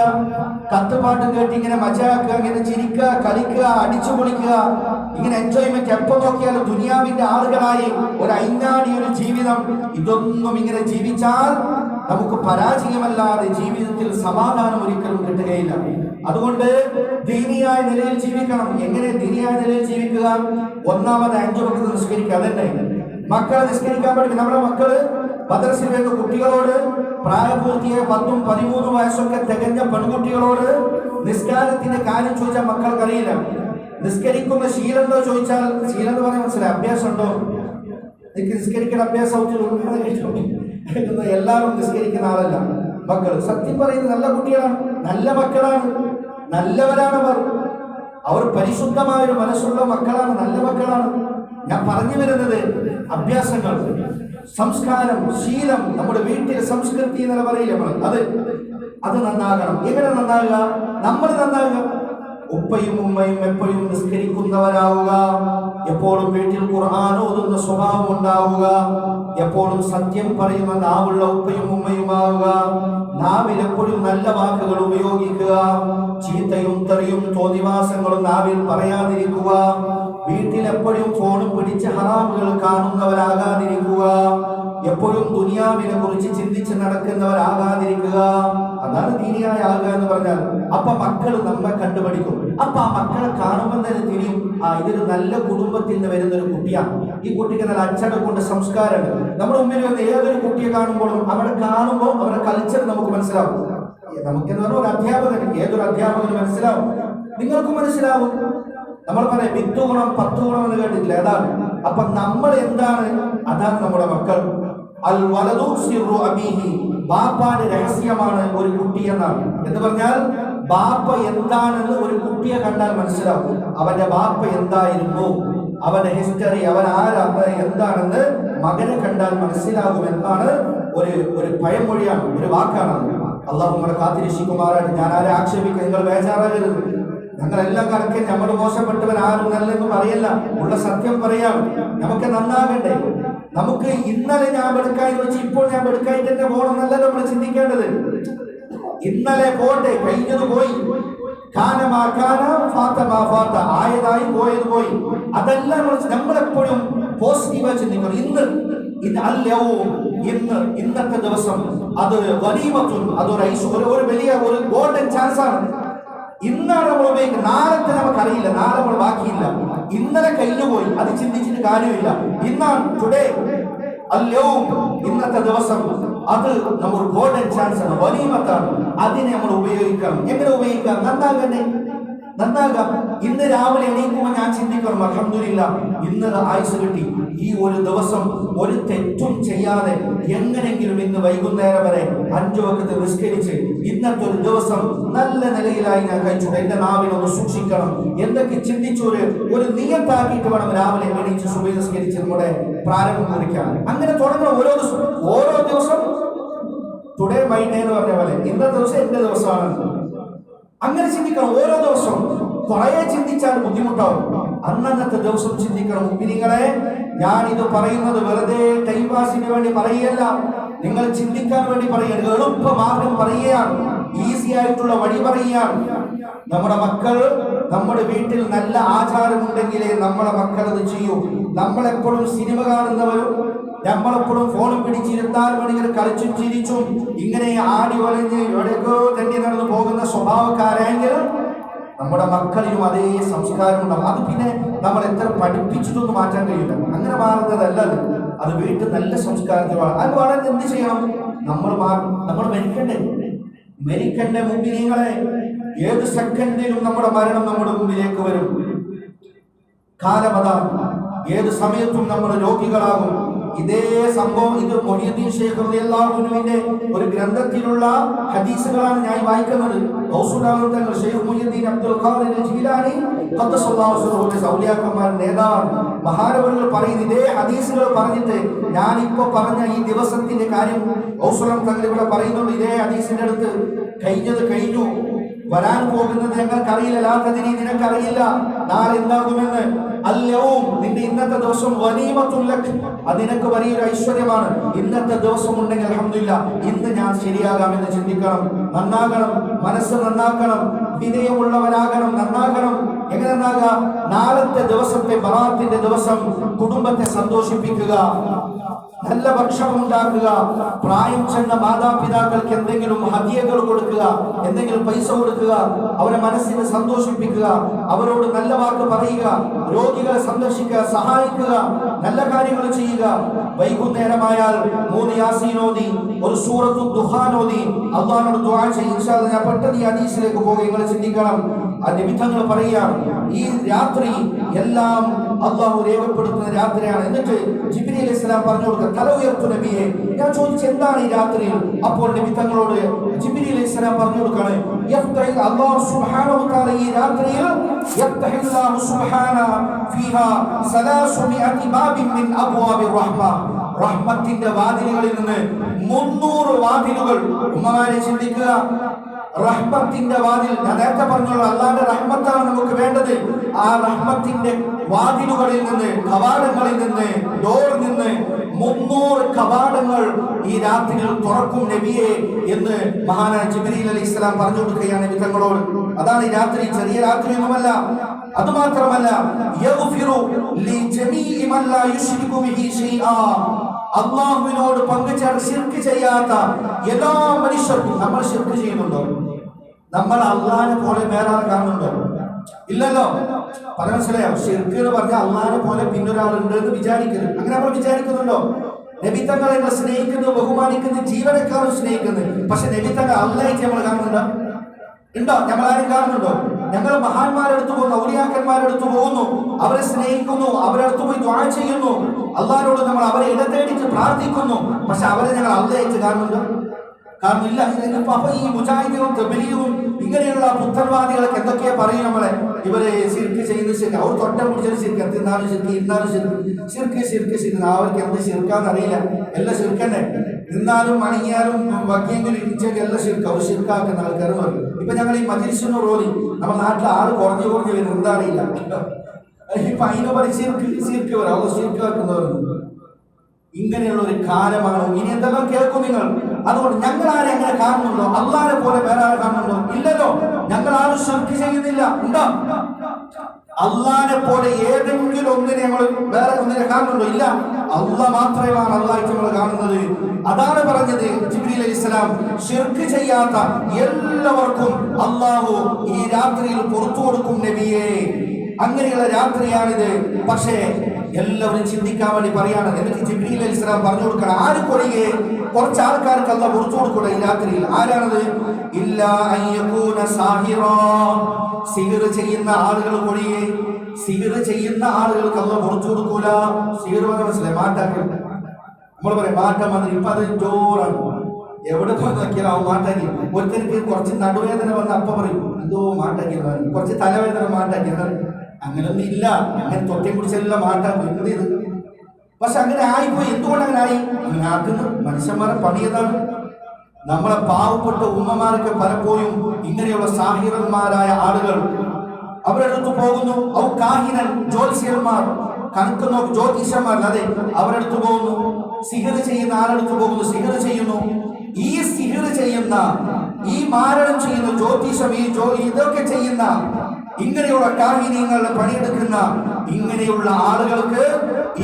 കത്തുപാട്ട് കേട്ട് ഇങ്ങനെ മജാക്കുക, ഇങ്ങനെ ചിരിക്കുക, കളിക്കുക, അടിച്ചു പൊളിക്കുക, ഇങ്ങനെ എൻജോയ്മെന്റ് എപ്പോൾ നോക്കിയാലും ദുനിയാവിന്റെ ആളുകളായി ഒരു അയിഞ്ഞാടി ഒരു ജീവിതം. ഇതൊന്നും ഇങ്ങനെ ജീവിച്ചാൽ നമുക്ക് പരാജയമല്ലാതെ ജീവിതത്തിൽ സമാധാനം ഒരിക്കലും കിട്ടുകയില്ല. അതുകൊണ്ട് ദീനിയായ നിലയിൽ ജീവിക്കണം. എങ്ങനെ ദീനിയായ നിലയിൽ ജീവിക്കുക? ഒന്നാമത് 5 വക്ത് നിസ്കരിക്കുക. അതന്നെ മക്കളെ നിസ്കരിക്കാൻ പഠിക്കും. നമ്മുടെ മക്കള് മദ്രസയിൽ വരുന്ന കുട്ടികളോട്, പ്രായപൂർത്തിയായ 10ഉം 13ഉം വയസ്സൊക്കെ തികഞ്ഞ പെൺകുട്ടികളോട് നിസ്കാരത്തിന്റെ കാര്യം ചോദിച്ചാൽ മക്കൾക്കറിയില്ല. നിസ്കരിക്കുന്ന ശീലമുണ്ടോ ചോദിച്ചാൽ, ശീലം എന്ന് പറയാൻ മനസ്സിലായി, അഭ്യാസം ഉണ്ടോ? എനിക്ക് നിസ്കരിക്കുന്ന അഭ്യാസം എല്ലാവരും നിസ്കരിക്കുന്ന ആളല്ല മക്കൾ. സത്യം പറയുന്നത് നല്ല കുട്ടികളാണ്, നല്ല മക്കളാണ്, നല്ലവരാണ് അവർ പരിശുദ്ധമായ ഒരു മനസ്സുള്ള മക്കളാണ്, നല്ല മക്കളാണ്. ഞാൻ പറഞ്ഞു വരുന്നത് അഭ്യാസങ്ങൾ, സംസ്കാരം, ശീലം, നമ്മുടെ വീട്ടിലെ സംസ്കൃതി എന്നല്ല പറയില്ല നമ്മൾ, അത് നന്നാകണം. എങ്ങനെ നന്നാകുക? നമ്മൾ നന്നാകുക. ഉപ്പയും ഉമ്മയും എപ്പോഴും നിസ്കരിക്കുന്നവരാവുക, എപ്പോഴും വീട്ടിൽ ഖുർആൻ ഓതുന്ന സ്വഭാവം ഉണ്ടാവുക, എപ്പോഴും സത്യം പറയുന്ന നാവുള്ള ഉപ്പയും ഉമ്മയുമാവുക, നാവിൽ എപ്പോഴും നല്ല വാക്കുകൾ ഉപയോഗിക്കുക, ചീത്തയും തെറിയും തോന്നിവാസങ്ങളും നാവിൽ പറയാതിരിക്കുക, വീട്ടിൽ എപ്പോഴും ഫോണും പിടിച്ച് ഹറാമുകൾ കാണുന്നവരാകാതിരിക്കുക, എപ്പോഴും ദുനിയാവിനെ കുറിച്ച് ചിന്തിച്ച് നടക്കുന്നവരാകാതിരിക്കുക. അതാണ് ദീനിയായ ആകുക എന്ന് പറഞ്ഞാൽ. അപ്പൊ മക്കൾ നമ്മെ കണ്ടുപഠിക്കും. അപ്പൊ ആ മക്കളെ കാണുമ്പോൾ തന്നെ തിരിയും, ഇതൊരു നല്ല കുടുംബത്തിൽ നിന്ന് വരുന്ന ഒരു കുട്ടിയാണ്, ഈ കുട്ടിക്ക് നല്ല അച്ചടക്കമുണ്ട്, സംസ്കാരമുണ്ട്. നമ്മുടെ മുമ്പിൽ വന്ന് ഏതൊരു കുട്ടിയെ കാണുമ്പോഴും അവരെ കാണുമ്പോൾ അവരുടെ കൾച്ചർ നമുക്ക് മനസ്സിലാവും. നമുക്കെന്ന് പറഞ്ഞാൽ ഒരു അധ്യാപകൻ, ഏതൊരു അധ്യാപകന് മനസ്സിലാവും, നിങ്ങൾക്കും മനസ്സിലാവും. നമ്മൾ പറയാം 10 ഗുണം 10 ഗുണം എന്ന് കേട്ടിട്ടില്ല, അതാണ്. അപ്പൊ നമ്മൾ എന്താണ്, അതാണ് നമ്മുടെ മക്കൾ. അൽ വലദു സിർറു അബീഹി, ബാപ്പാന്റെ രഹസ്യമാണ് ഒരു കുട്ടി എന്നാണ്. എന്ന് പറഞ്ഞാൽ ബാപ്പ എന്താണെന്ന് ഒരു കുട്ടിയെ കണ്ടാൽ മനസ്സിലാവും. അവന്റെ ബാപ്പ എന്തായിരുന്നു, അവന്റെ ഹിസ്റ്ററി, അവൻ ആരാ, എന്താണെന്ന് മകനെ കണ്ടാൽ മനസ്സിലാകുമെന്നാണ് ഒരു പഴമൊഴിയാണ്, ഒരു വാക്കാണ്. അള്ളാഹു നമ്മളെ കാത്തിരക്ഷിക്കുമാറായിട്ട്. ഞാൻ ആരെ ആക്ഷേപിക്കുക, നിങ്ങൾ ബേജാറാകരുത്. ഞങ്ങളെല്ലാം കണക്കെ നമ്മൾ മോശപ്പെട്ടവൻ ആരും നല്ലെന്ന് പറയല്ല, ഉള്ള സത്യം പറയാം. നമുക്ക് നന്നാകണ്ടേ. നമുക്ക് ഇന്നലെ ഞാൻ എടുക്കായി വെച്ച് ഇപ്പോൾ ഞാൻ എടുക്കായിട്ട് എന്നെ പോകണമെന്നല്ല നമ്മൾ ചിന്തിക്കേണ്ടത്. ഇന്നലെ പോട്ടെ, കഴിഞ്ഞത് പോയി. ആയതായി പോയത് പോയി. അതെല്ലാം നമ്മളെപ്പോഴും പോസിറ്റീവായി ചിന്തിക്കണം. ഇന്നത്തെ ദിവസം അത് ഗനീമത്തുൻ, അതൊരു വലിയ ഒരു ഗോൾഡൻ ചാൻസ് ആണ്. ഇന്നാണ് നമ്മൾ ഉപയോഗിക്കുന്നത്, നാളത്തെ നമുക്കറിയില്ല, നാളെ നമ്മൾ ബാക്കിയില്ല. ഇന്നലെ കഴിഞ്ഞുപോയി, അത് ചിന്തിച്ചിട്ട് കാര്യമില്ല. ഇന്നാണ് ടുഡേ, അല്ലവും ഇന്നത്തെ ദിവസം, അത് നമ്മൾ ഗോൾഡൻ ചാൻസ് ആണ്, ഗനീമത്താണ്. അതിനെ നമ്മൾ ഉപയോഗിക്കണം. എങ്ങനെ ഉപയോഗിക്കാം? നന്നാകാം. ഇന്ന് രാവിലെ എണീക്കുമ്പോൾ ഞാൻ ചിന്തിക്കണം, അൽഹംദുലില്ലാഹ് ഇന്ന് ആയുസ് കിട്ടി. ഈ ഒരു ദിവസം ഒരു തെറ്റും ചെയ്യാതെ എങ്ങനെങ്കിലും ഇന്ന് വൈകുന്നേരം വരെ 5 വഖത്ത് നിസ്കരിച്ച് ഇന്നത്തെ ഒരു ദിവസം നല്ല നിലയിലായി ഞാൻ കഴിച്ചു. എന്റെ നാവിനൊന്ന് സൂക്ഷിക്കണം എന്തൊക്കെ ചിന്തിച്ചു ഒരു നിയത്താക്കിയിട്ട് വേണം രാവിലെ എണീച്ച് സുബഹി നിസ്കരിച്ച് നമ്മുടെ പ്രാരംഭം കുറിക്കാൻ. അങ്ങനെ തുടങ്ങണം. ഓരോ ദിവസം ടുഡേ മൈ ഡേ എന്ന് പറഞ്ഞ പോലെ ഇന്നത്തെ ദിവസം എന്റെ ദിവസമാണ്. അങ്ങനെ ചിന്തിക്കണം. ഓരോ ദിവസവും കുറേ ചിന്തിച്ചാൽ ബുദ്ധിമുട്ടാവും. അന്നത്തെ ദിവസം ചിന്തിക്കണം. മുഅ്മിനീങ്ങളെ, ഞാനിത് പറയുന്നത് വെറുതെ ടൈം പാസിന് വേണ്ടി പറയുകയല്ല, നിങ്ങൾ ചിന്തിക്കാൻ വേണ്ടി പറയുക. എളുപ്പ മാർഗം പറയുകയാണ്, ഈസി ആയിട്ടുള്ള വഴി പറയുകയാണ്. നമ്മുടെ മക്കൾ, നമ്മുടെ വീട്ടിൽ നല്ല ആചാരമുണ്ടെങ്കിലേ നമ്മളെ മക്കൾ അത് ചെയ്യൂ. നമ്മളെപ്പോഴും സിനിമ കാണുന്നവരും നമ്മളെപ്പോഴും ഫോണും പിടിച്ചിരുത്താൽ വേണമെങ്കിൽ കളിച്ചും ചിരിച്ചും ഇങ്ങനെ ആടി വലഞ്ഞ് എവിടെയൊക്കെ തന്നെ നടന്നു പോകുന്ന സ്വഭാവക്കാരെങ്കിൽ നമ്മുടെ മക്കളിലും അതേ സംസ്കാരം ഉണ്ടാവും. അത് പിന്നെ നമ്മൾ എത്ര പഠിപ്പിച്ചിട്ടൊന്നും മാറ്റാൻ കഴിയില്ല. അങ്ങനെ മാറുന്നതല്ല അത് വീട്ടിൽ നല്ല സംസ്കാരത്തിൽ അത് വളരെ എന്ത് ചെയ്യണം? നമ്മൾ മരിക്കണ്ടേ മുമ്പിനീങ്ങളെ. ഏത് സെക്കൻഡിലും നമ്മുടെ മരണം നമ്മുടെ മുമ്പിലേക്ക് വരും. കാലമതാണ്. ഏത് സമയത്തും നമ്മൾ രോഗികളാകും. ഇതേ സംഭവം ഇത് മുഹ്യിദ്ദീൻ ശൈഖ് റളിയല്ലാഹു അൻഹുവിന്റെ ഒരു ഗ്രന്ഥത്തിലുള്ള ഹദീസുകളാണ് ഞാൻ വായിക്കുന്നത്. തങ്ങൾ ശൈഖ് മുഹ്യിദ്ദീൻ അബ്ദുൽ ഖാദിർ ജീലാനി ഖദ്ദസല്ലാഹു സിർറഹു ഔലിയാക്കന്മാരുടെ നേതാവാണ്. മഹാനവറുകൾ പറയുന്ന ഇതേ ഹദീസുകൾ പറഞ്ഞിട്ട് ഞാനിപ്പോ പറഞ്ഞ ഈ ദിവസത്തിന്റെ കാര്യം തങ്ങൾ ഇവിടെ പറയുന്നുണ്ട്. ഇതേ ഹദീസിന്റെ അടുത്ത് കഴിഞ്ഞത് കഴിഞ്ഞു, വരാൻ പോകുന്നത് ഞങ്ങൾക്കറിയില്ല, ലാത്തതിനി നിനക്കറിയില്ല നാളെ എന്താകുമെന്ന്. അല്ലവും നിന്റെ ഇന്നത്തെ ദിവസം ഗനീമത്തുൻ ലക്, അത് നിനക്ക് വലിയൊരു ഐശ്വര്യമാണ്. ഇന്നത്തെ ദിവസം ഉണ്ടെങ്കിൽ അൽഹംദുലില്ലാഹ് ഇന്ന് ഞാൻ ശരിയാകാമെന്ന് ചിന്തിക്കണം. നന്നാകണം, മനസ്സ് നന്നാക്കണം, വിനയമുള്ളവരാകണം, നന്നാകണം. എങ്ങനെ നന്നാകാം? നാളത്തെ ദിവസത്തെ ബറാത്തിന്റെ ദിവസം കുടുംബത്തെ സന്തോഷിപ്പിക്കുക, നല്ല ഭക്ഷണം ഉണ്ടാക്കുക, പ്രായം ചെന്ന മാതാപിതാക്കൾക്ക് എന്തെങ്കിലും ഹദിയകൾ കൊടുക്കുക, എന്തെങ്കിലും പൈസ കൊടുക്കുക, അവരെ മനസ്സിനെ സന്തോഷിപ്പിക്കുക, അവരോട് നല്ല വാക്ക് പറയുക, രോഗികളെ സന്ദർശിക്കുക, സഹായിക്കുക, നല്ല കാര്യങ്ങൾ ചെയ്യുക. വൈകുന്നേരമായാൽ 3 യാസീൻ ഓതി, ഒരു സൂറത്തു ദുഹാൻ ഓതി അല്ലാഹുവോട് ദുആ ചെയ്യും. ഇൻഷാ അല്ലാഹ് ഞാൻ പെട്ടെന്ന് ഈ ഹദീസിലേക്ക് പോകും. നിങ്ങൾ ചിന്തിക്കണം. ആ നിമിത്തങ്ങൾ പറയാം. ഈ രാത്രി എല്ലാം അള്ളാഹു രേഖപ്പെടുത്തുന്ന രാത്രിയാണ്. എന്നിട്ട് ജിബ്രീൽ അലൈഹിസ്സലാം പറഞ്ഞു കൊടുക്കുക, തല ഉയർത്തു നബിയെ. ഞാൻ ചോദിച്ചു എന്താണ് ഈ രാത്രിയിൽ? അപ്പോൾ നബി തങ്ങളോട് ജിബ്രീൽ അലൈഹിസ്സലാം പറഞ്ഞു കൊടുക്കുകയാണ്, അല്ലാഹു സുബ്ഹാനഹു വ തആല ഈ രാത്രിയിൽ യഫ്തഹില്ലാഹു സുബ്ഹാനഹു ഫീഹാ 300 ബാബിൻ മിൻ അബ്വാബിർ റഹ്മ, റഹ്മത്തിന്റെ വാതിലുകളിൽ നിന്ന് 300 വാതിലുകൾ. ഉമ്മമാരെ ചിന്തിക്കുക, റഹ്മത്തിന്റെ വാതിൽ, ഞാൻ നേരത്തെ പറഞ്ഞോളൂ, അള്ളാന്റെ റഹ്മത്താണ് നമുക്ക് വേണ്ടത്. ആ റഹ്മത്തിന്റെ വാതിലുകളിൽ നിന്ന്, കവാടങ്ങളിൽ നിന്ന്, ഡോറിൽ നിന്ന് 300 കവാടങ്ങൾ ഈ രാത്രിയിൽ തുറക്കും നബിയെ എന്ന് മഹാനായ ജിബ്രീൽ അലൈഹിസ്സലാം പറഞ്ഞു കൊടുക്കുകയാണ് നബി തങ്ങളോട്. അതാണ് ഈ രാത്രി, ചെറിയ രാത്രിയൊന്നുമല്ല. അതുമാത്രമല്ല, യഗ്ഫിറു ലിജമീഇ മൻ ലാ യുശ്രികു ബിഹി ശൈആ, അല്ലാഹുവിനോട് പങ്കുചേർത്ത് ശിർക്ക് ചെയ്യാത്ത എല്ലാ മനുഷ്യർക്കും. നമ്മൾ ശിർക്ക് ചെയ്യുന്നുണ്ടോ? നമ്മൾ അള്ളാഹിനെ പോലെ വേറെ ആൾ കാണുന്നുണ്ടോ? ഇല്ലല്ലോ. പറഞ്ഞ മനസ്സിലായോ? ശിർക്ക് എന്ന് പറഞ്ഞാൽ അള്ളാഹിനെ പോലെ പിന്നൊരാളുണ്ട് എന്ന് വിചാരിക്കരുത്. അങ്ങനെ നമ്മൾ വിചാരിക്കുന്നുണ്ടോ? നബി തങ്ങളെ സ്നേഹിക്കുന്നു, ബഹുമാനിക്കുന്നു, ജീവനക്കാരും സ്നേഹിക്കുന്നു. പക്ഷെ നബി തങ്ങൾ അള്ളാഹിക്ക് നമ്മൾ കാണുന്നുണ്ടോ? ഉണ്ടോ? നമ്മൾ ആരും കാണുന്നുണ്ടോ? ഞങ്ങൾ മഹാന്മാരെടുത്ത് പോകുന്നു, ഔലിയാക്കന്മാരെടുത്ത് പോകുന്നു, അവരെ സ്നേഹിക്കുന്നു, അവരെ അടുത്ത് പോയി ദുആ ചെയ്യുന്നു, അള്ളാഹിനോട് നമ്മൾ അവരെ ഇടത്തേടിച്ച് പ്രാർത്ഥിക്കുന്നു. പക്ഷെ അവരെ ഞങ്ങൾ അള്ളാഹിച്ച് കാണുന്നുണ്ടോ? കാണുന്നില്ല. അപ്പൊ ഈ മുജാഹിദും തബ്ലീഗും ഇങ്ങനെയുള്ള പുത്രവാദികളൊക്കെ എന്തൊക്കെയാ പറയും നമ്മളെ? ഇവരെ ശിർക്ക് ചെയ്യുന്ന ശിർക്ക്, അവർ തൊട്ടം പിടിച്ചൊരു ശിർക്ക്, എത്തിന്നാലും ശിർക്ക്, ഇരുന്നാലും ശിർക്ക്, ശിർക്ക്. അവർക്ക് എന്ത് ശിർക്കാന്ന് അറിയില്ല. എല്ലാം ശിർക്കന്നെ. നിന്നാലും അണിയാലും വക്കിയെങ്കിലും ഇരിച്ചൊക്കെ എല്ലാം ശിർക്ക്. അവർ ശിർക്കാക്കുന്ന ആൾക്കാർ പറയും. ഇപ്പൊ ഞങ്ങൾ ഈ മജ്‌ലിസിന് റോലി നമ്മുടെ നാട്ടിൽ ആള് കുറഞ്ഞു വരും, എന്താ അറിയില്ല. ഇപ്പൊ അതിനെ പറയും ശിർക്ക് വരും, അവർ ശിർക്കാക്കുന്നവരുണ്ട്. ഇങ്ങനെയുള്ള ഒരു കാലമാണ്. ഇനി എന്തെല്ലാം കേൾക്കും നിങ്ങൾ? അതുകൊണ്ട് ഞങ്ങൾ ആരെ അങ്ങനെ കാണുന്നുണ്ടോ? അള്ളാഹിനെ പോലെ വേറെ ആരെ കാണുന്നുണ്ടോ? ഇല്ലല്ലോ. ഞങ്ങൾ ആരും ശിർക്ക് ചെയ്യുന്നില്ല. ഉണ്ടോ? അള്ളാഹിനെ പോലെ ഏതെങ്കിലും ഒന്നിനെ നമ്മൾ വേറെ ഒന്നിനെ കാണുന്നുണ്ടോ? ഇല്ല. അള്ളാഹ് മാത്രമാണ് അള്ളാഹിക്ക് നമ്മൾ കാണുന്നത്. അതാണ് പറഞ്ഞത് ജിബ്രീൽ അലൈഹിസ്സലാം, ശിർക്ക് ചെയ്യാത്ത എല്ലാവർക്കും അള്ളാഹു ഈ രാത്രിയിൽ പുറത്തു കൊടുക്കും നബിയെ. അങ്ങനെയുള്ള രാത്രിയാണിത്. പക്ഷേ എല്ലാവരും ചിന്തിക്കാൻ വേണ്ടി പറയാണ്, എനിക്ക് ജിബ്രീൽ അലൈഹിസ്സലാം പറഞ്ഞു കൊടുക്കണം. ആർക്കൊഴികെ കുറച്ച് ആൾക്കാർക്ക് അല്ലാഹ് പുറത്തു കൊടുക്കൂടെ ഈ രാത്രിയിൽ. ആരാണത്? ഇല്ലാ അൻ യകൂന സാഹിറാ, സിഹിർ ചെയ്യുന്ന ആളുകൾ ഒഴികെ. സിഹിർ ചെയ്യുന്ന ആളുകൾക്ക് അല്ലാഹ് പുറത്തു കൊടുക്കൂല. സിഹിർ മനസ്സിലായി? മാറ്റാക്കി നമ്മൾ പറയും മാറ്റം വന്നിട്ട് ഇപ്പൊ അത് ജോറാണ്. എവിടെ പോയി നോക്കിയാലും അവൻ മാറ്റാക്കി. ഒരുത്തർക്ക് കുറച്ച് നടുവേദന വന്ന് അപ്പ പറയും എന്തോ മാറ്റാക്കിയതാണ്, കുറച്ച് തലവേദന മാറ്റാക്കിയതാണ്. അങ്ങനെയൊന്നും ഇല്ല. അങ്ങനെ തൊട്ടേ കുറിച്ചെല്ലാം മാറ്റാൻ എന്ത് ചെയ്ത്? പക്ഷെ അങ്ങനെ ആയിപ്പോയി. എന്തുകൊണ്ട് അങ്ങനെ ആയി? അങ്ങനെ ആക്കുന്ന മനുഷ്യന്മാരെ പണിയതാണ്. നമ്മളെ പാവപ്പെട്ട ഉമ്മമാരൊക്കെ പലപ്പോഴും ഇങ്ങനെയുള്ള സാഹിറന്മാരായ ആളുകൾ അവരടുത്ത് പോകുന്നു. ഔ കാഹിനൻ, ജ്യോതിഷന്മാർ, കണക്ക് നോക്ക് ജ്യോതിഷന്മാർ, അതെ, അവരടുത്ത് പോകുന്നു. സിഹിർ ചെയ്യുന്ന ആളടുത്ത് പോകുന്നു, സിഹിർ ചെയ്യുന്നു. ഈ സിഹിർ ചെയ്യുന്ന, ഈ മാരണം ചെയ്യുന്ന, ജ്യോതിഷം, ഇതൊക്കെ ചെയ്യുന്ന, ഇങ്ങനെയുള്ള കാഹിനീങ്ങളുടെ പണിയെടുക്കുന്ന ഇങ്ങനെയുള്ള ആളുകൾക്ക്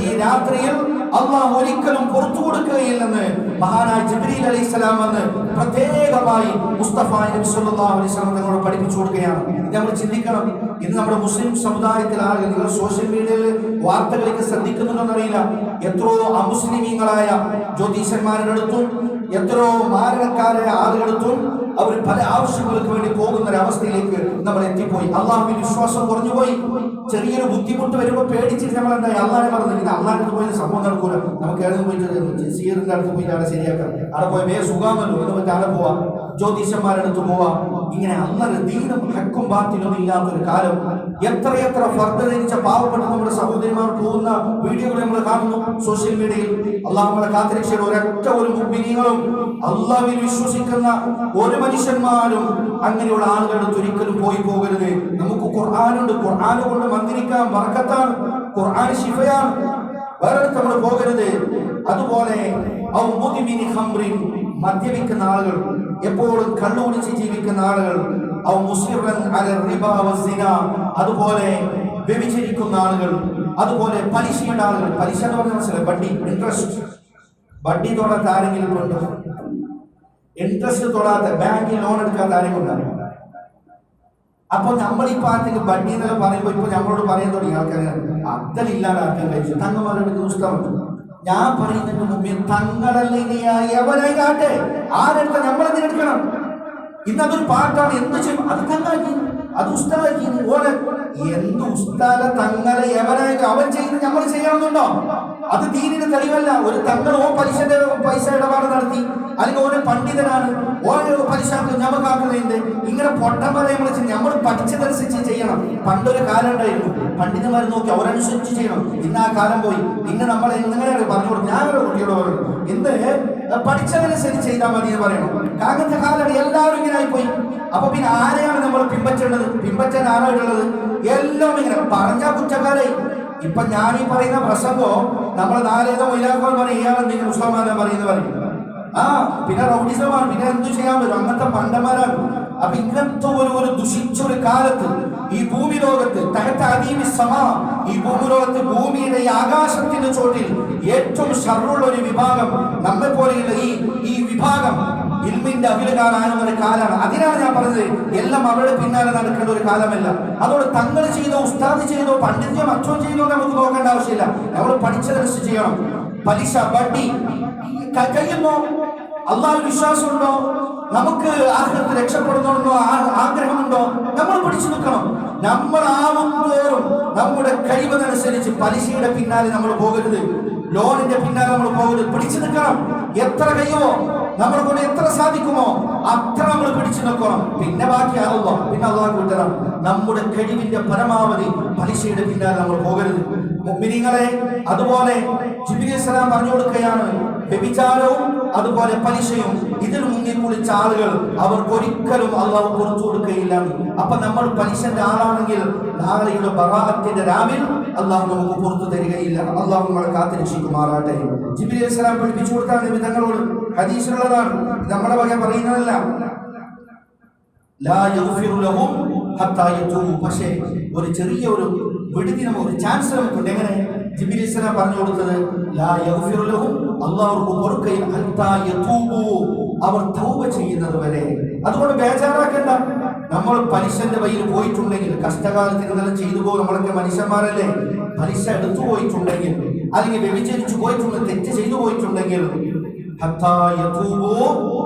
ഈ രാത്രിയിൽ അള്ളാഹു ഒരിക്കലും പുറത്തു കൊടുക്കുകയില്ലെന്ന് മഹാനായ ജിബ്രീൽ അലൈഹിസ്സലാം എന്ന് പ്രത്യേകമായി മുസ്തഫ നബി സല്ലല്ലാഹു അലൈഹി വസല്ലം തങ്ങളോട് പഠിപ്പിച്ചു കൊടുക്കുകയാണ്. നമ്മൾ ചിന്തിക്കണം. ഇന്ന് നമ്മുടെ മുസ്ലിം സമുദായത്തിൽ ആളുകൾ, നിങ്ങൾ സോഷ്യൽ മീഡിയയിൽ വാർത്തകളൊക്കെ ശ്രദ്ധിക്കുന്നുണ്ടെന്നറിയില്ല, എത്രയോ അമുസ്ലിമീങ്ങളായ ജ്യോതിഷന്മാരുടെ അടുത്തും എത്രയോ മാരണക്കാരായ ആളുകളടുത്തും അവർ പല ആവശ്യങ്ങൾക്ക് വേണ്ടി പോകുന്ന ഒരവസ്ഥയിലേക്ക് നമ്മൾ എത്തിപ്പോയി. അള്ളാഹുവിൽ വിശ്വാസം കുറഞ്ഞുപോയി. ചെറിയൊരു ബുദ്ധിമുട്ട് വരുമ്പോൾ പേടിച്ചിട്ട് നമ്മൾ എന്തായി അള്ളാഹിനെ പറഞ്ഞു, ഇത് അള്ളാഹിന്റെ അടുത്ത് പോയി സംഭവം നടക്കൂല, നമുക്ക് ഏത് പോയിട്ട് സീറിന്റെ അടുത്ത് പോയിട്ട് അവിടെ ശരിയാക്കാം, അവിടെ പോയി വേ സുഖാമല്ലോ എന്ന് പറ്റി അവിടെ പോവാം, ജ്യോതിഷന്മാരുടെ അടുത്ത് പോവാം. ഇങ്ങനെ അള്ളാഹ് ദീനും ഹക്കും ബാത്തിലൊന്നും ഇല്ലാത്തൊരു കാലം. എത്രയെത്ര ഫർദ് ധരിച്ച പാവപ്പെട്ട നമ്മുടെ സഹോദരിമാർ പോകുന്ന വീഡിയോകൾ നമ്മൾ കാണുന്നു സോഷ്യൽ മീഡിയയിൽ. അള്ളാഹു നമ്മളെ കാത്തിരക്ഷയുടെ ഒരൊറ്റ ഒരു മുഅ്മിനീങ്ങളും അള്ളാഹുവിൽ വിശ്വസിക്കുന്ന ഒരു മനുഷ്യന്മാരും അങ്ങനെയുള്ള ആളുകളുടെ അടുത്ത് ഒരിക്കലും പോയി പോകരുത്. നമുക്ക് ഖുർആനുണ്ട്, ഖുർആൻ കൊണ്ട് മന്ത്രിക്കാൻ ബർക്കത്താണ്, ഖുർആൻ ശിഫയാണ്, വേറെ നമ്മൾ പോകരുത്. അതുപോലെ ഔ മുദ്മിനി ഖംറിൻ, മദ്യപിക്കുന്ന ആളുകൾ, എപ്പോഴും കള്ളുകുടിച്ച് ജീവിക്കുന്ന ആളുകൾ, ഔ മുസ്ലിറൻ അല റിബ വസിന, അതുപോലെ വ്യഭിചരിക്കുന്ന ആളുകൾ, അതുപോലെ പലിശയുടെ ആളുകൾ. പലിശ എന്ന് പറഞ്ഞാൽ മനസ്സിലായി? വട്ടി, ഇൻട്രസ്റ്റ്. വട്ടി തൊടാത്ത ആരെങ്കിലും ഉണ്ടോ? ഇൻട്രസ്റ്റ് തൊടാത്ത, ബാങ്കിൽ ലോൺ എടുക്കാത്ത ആരെങ്കിലും ഉണ്ടാകും? അപ്പൊ നമ്മൾ ഈ പാർട്ടിക്ക് വട്ടി എന്നെല്ലാം പറയുമ്പോൾ ഇപ്പൊ നമ്മളോട് പറയാൻ തുടങ്ങി ആൾക്കാർ അത്തലില്ലാതെ ആർക്കും കഴിച്ചു. തങ്ങന്മാരുടെ ഇഷ്ടമുണ്ട്. ഞാൻ പറയുന്നതിന് മുമ്പേ തങ്ങളല്ല എവനായി കാട്ടെ, ആരെടുത്ത നമ്മളെന്തിനെടുക്കണം? ഇന്നതൊരു പാട്ടാണ്. എന്ത് ചെയ്യും? അത് തങ്ങളാക്കി, അത് ഉസ്താദാക്കി. ഓനെ എന്ത് ഉസ്താദ തങ്ങളെ എവനായി അവൻ ചെയ്യുന്നത് നമ്മൾ ചെയ്യണമെന്നുണ്ടോ? അത് ദീനിന്റെ തെളിവല്ല. ഒരു തങ്ങൾ പലിശന്റെ പൈസ ഇടപാട് നടത്തി, അല്ലെങ്കിൽ ഓരോ പണ്ഡിതനാണ്, ഓരോ പലിശ ഞമ്മക്കാക്കുന്നുണ്ട്. ഇങ്ങനെ പൊട്ടന്മാരെ നമ്മൾ പഠിച്ചതനുസരിച്ച് ചെയ്യണം. പണ്ടൊരു കാലം ഉണ്ടായിരുന്നു, പണ്ഡിതന്മാരെ നോക്കി അവരനുസരിച്ച് ചെയ്യണം. ഇന്ന് ആ കാലം പോയി. ഇന്ന് നമ്മൾ എങ്ങനെയാണ് പറഞ്ഞു കൊടുക്കും? ഞാൻ ഒരു കുട്ടിയോട് പറഞ്ഞു, ഇന്ന് പഠിച്ചതനുസരിച്ച് ചെയ്താൽ മതി എന്ന് പറയണം. കാലത്തെ കാലം എല്ലാവരും ഇങ്ങനെ ആയിപ്പോയി. അപ്പൊ പിന്നെ ആരെയാണ് നമ്മൾ പിൻപറ്റേണ്ടത്? പിൻപറ്റാൻ ആരായിട്ടുള്ളത്? എല്ലാം ഇങ്ങനെ പറഞ്ഞാൽ കുറ്റക്കാരായി. ഇപ്പൊ ഞാൻ ഈ പറയുന്ന പ്രസംഗം നമ്മളെ നാലേതോ മൊയിലാക്കാൻ പറയും, ഇയാളെന്തെങ്കിലും മുസ്ലിമാനെ പറയുന്നത് പറയും. പിന്നെ റൗഡിസമാണ്, പിന്നെ എന്തു ചെയ്യാൻ പറ്റും? അങ്ങനത്തെ പണ്ടന്മാരാണ്. അപ്പൊ ഇങ്ങനത്തെ ഒരു ദുഷിച്ചൊരു കാലത്ത് ഈ ഭൂമി ലോകത്ത് ഈ ഭൂമി ലോകത്ത് ഭൂമിയുടെ ഈ ആകാശത്തിന്റെ ചോട്ടിൽ ഏറ്റവും ഷർറുള്ള ഒരു വിഭാഗം നമ്മെ പോലെയുള്ള ഈ വിഭാഗം ഇൽമിന്റെ അവിലകാലാകുന്ന ഒരു കാലമാണ്. അതിനാണ് ഞാൻ പറഞ്ഞത്, എല്ലാം അവരുടെ പിന്നാലെ നടക്കേണ്ട ഒരു കാലമല്ല. അതുകൊണ്ട് തങ്ങൾ ചെയ്തോ, ഉസ്താദ് ചെയ്തോ, പണ്ഡിത്യോ മറ്റോ ചെയ്തോ നമുക്ക് നോക്കേണ്ട ആവശ്യമില്ല. നമ്മൾ പഠിച്ചതനുസരിച്ച് ചെയ്യണം. പലിശ, വട്ടി കഴിയുമ്പോ അള്ളാഹു വിശ്വാസമുണ്ടോ, നമുക്ക് ആഗ്രഹത്തിൽ രക്ഷപ്പെടുന്നുണ്ടോ, ആഗ്രഹമുണ്ടോ, നമ്മൾ പിടിച്ചു നിൽക്കണം. നമ്മളാവുന്നോറും നമ്മുടെ കഴിവതനുസരിച്ച് പലിശയുടെ പിന്നാലെ നമ്മൾ പോകരുത്, ലോണിന്റെ പിന്നാലെ നമ്മൾ പോകരുത്. പിടിച്ചു നിൽക്കണം. എത്ര കഴിയുമോ, നമ്മളെ കൊണ്ട് എത്ര സാധിക്കുമോ അത്ര നമ്മൾ പിടിച്ചു നിൽക്കണം. പിന്നെ ബാക്കി ആകുമോ പിന്നെ അള്ളാഹു വിട്ടണം. നമ്മുടെ കഴിവിന്റെ പരമാവധി പലിശയുടെ പിന്നാലെ നമ്മൾ പോകരുത്. മുഅ്മിനീങ്ങളെ, അതുപോലെ ജിബ്രീൽ സലാം പറഞ്ഞു കൊടുക്കുകയാണ്, വ്യഭിചാരവും അതുപോലെ പലിശയും ഇതിൽ മുന്നിൽ കുളിച്ച ആളുകൾ അവർക്കൊരിക്കലും അള്ളാഹു പുറത്തു കൊടുക്കുകയില്ല. അപ്പൊ നമ്മൾ പലിശന്റെ ആളാണെങ്കിൽ നാളെയുടെ ബറാഅത്തിന്റെ രാവിൽ അള്ളാഹു നമുക്ക് പുറത്തു തരികയില്ല. അള്ളാഹു നമ്മളെ കാത്തുരക്ഷിക്കുമാറാട്ടെ. ജിബ്രീൽ സലാം പഠിപ്പിച്ചു കൊടുത്താണ് നബി തങ്ങളോട്, ഹദീസിലുള്ളതാണ്, നമ്മുടെ വക പറയുന്നതല്ല. ലാ യഗ്ഫിറു ലഹും ഹത്താ യതൂബു. പക്ഷേ ഒരു ചെറിയ ഒരു വിടുതി, ഒരു ചാൻസ് നമുക്കുണ്ട്. എങ്ങനെ? ജിബ്രീൽ സലാം പറഞ്ഞു കൊടുത്തത്, ലാ യഗ്ഫിറു ലഹും, അല്ലാഹു പൊറുക്കയില്ല, ഹത്താ യതൂബു, അവർ തൗബ ചെയ്യുന്നത് വരെ. അതുകൊണ്ട് ബേജാറാക്കണ്ട. നമ്മൾ പലിശന്റെ വഴിയിൽ പോയിട്ടുണ്ടെങ്കിൽ, കഷ്ടകാലത്തിന് ഇതെല്ലാം ചെയ്തു പോകും, നമ്മളൊക്കെ മനുഷ്യന്മാരല്ലേ, പലിശ എടുത്തു പോയിട്ടുണ്ടെങ്കിൽ, അല്ലെങ്കിൽ വ്യഭിചരിച്ചു പോയിട്ടുണ്ടെങ്കിൽ, തെറ്റ് ചെയ്തു പോയിട്ടുണ്ടെങ്കിൽ,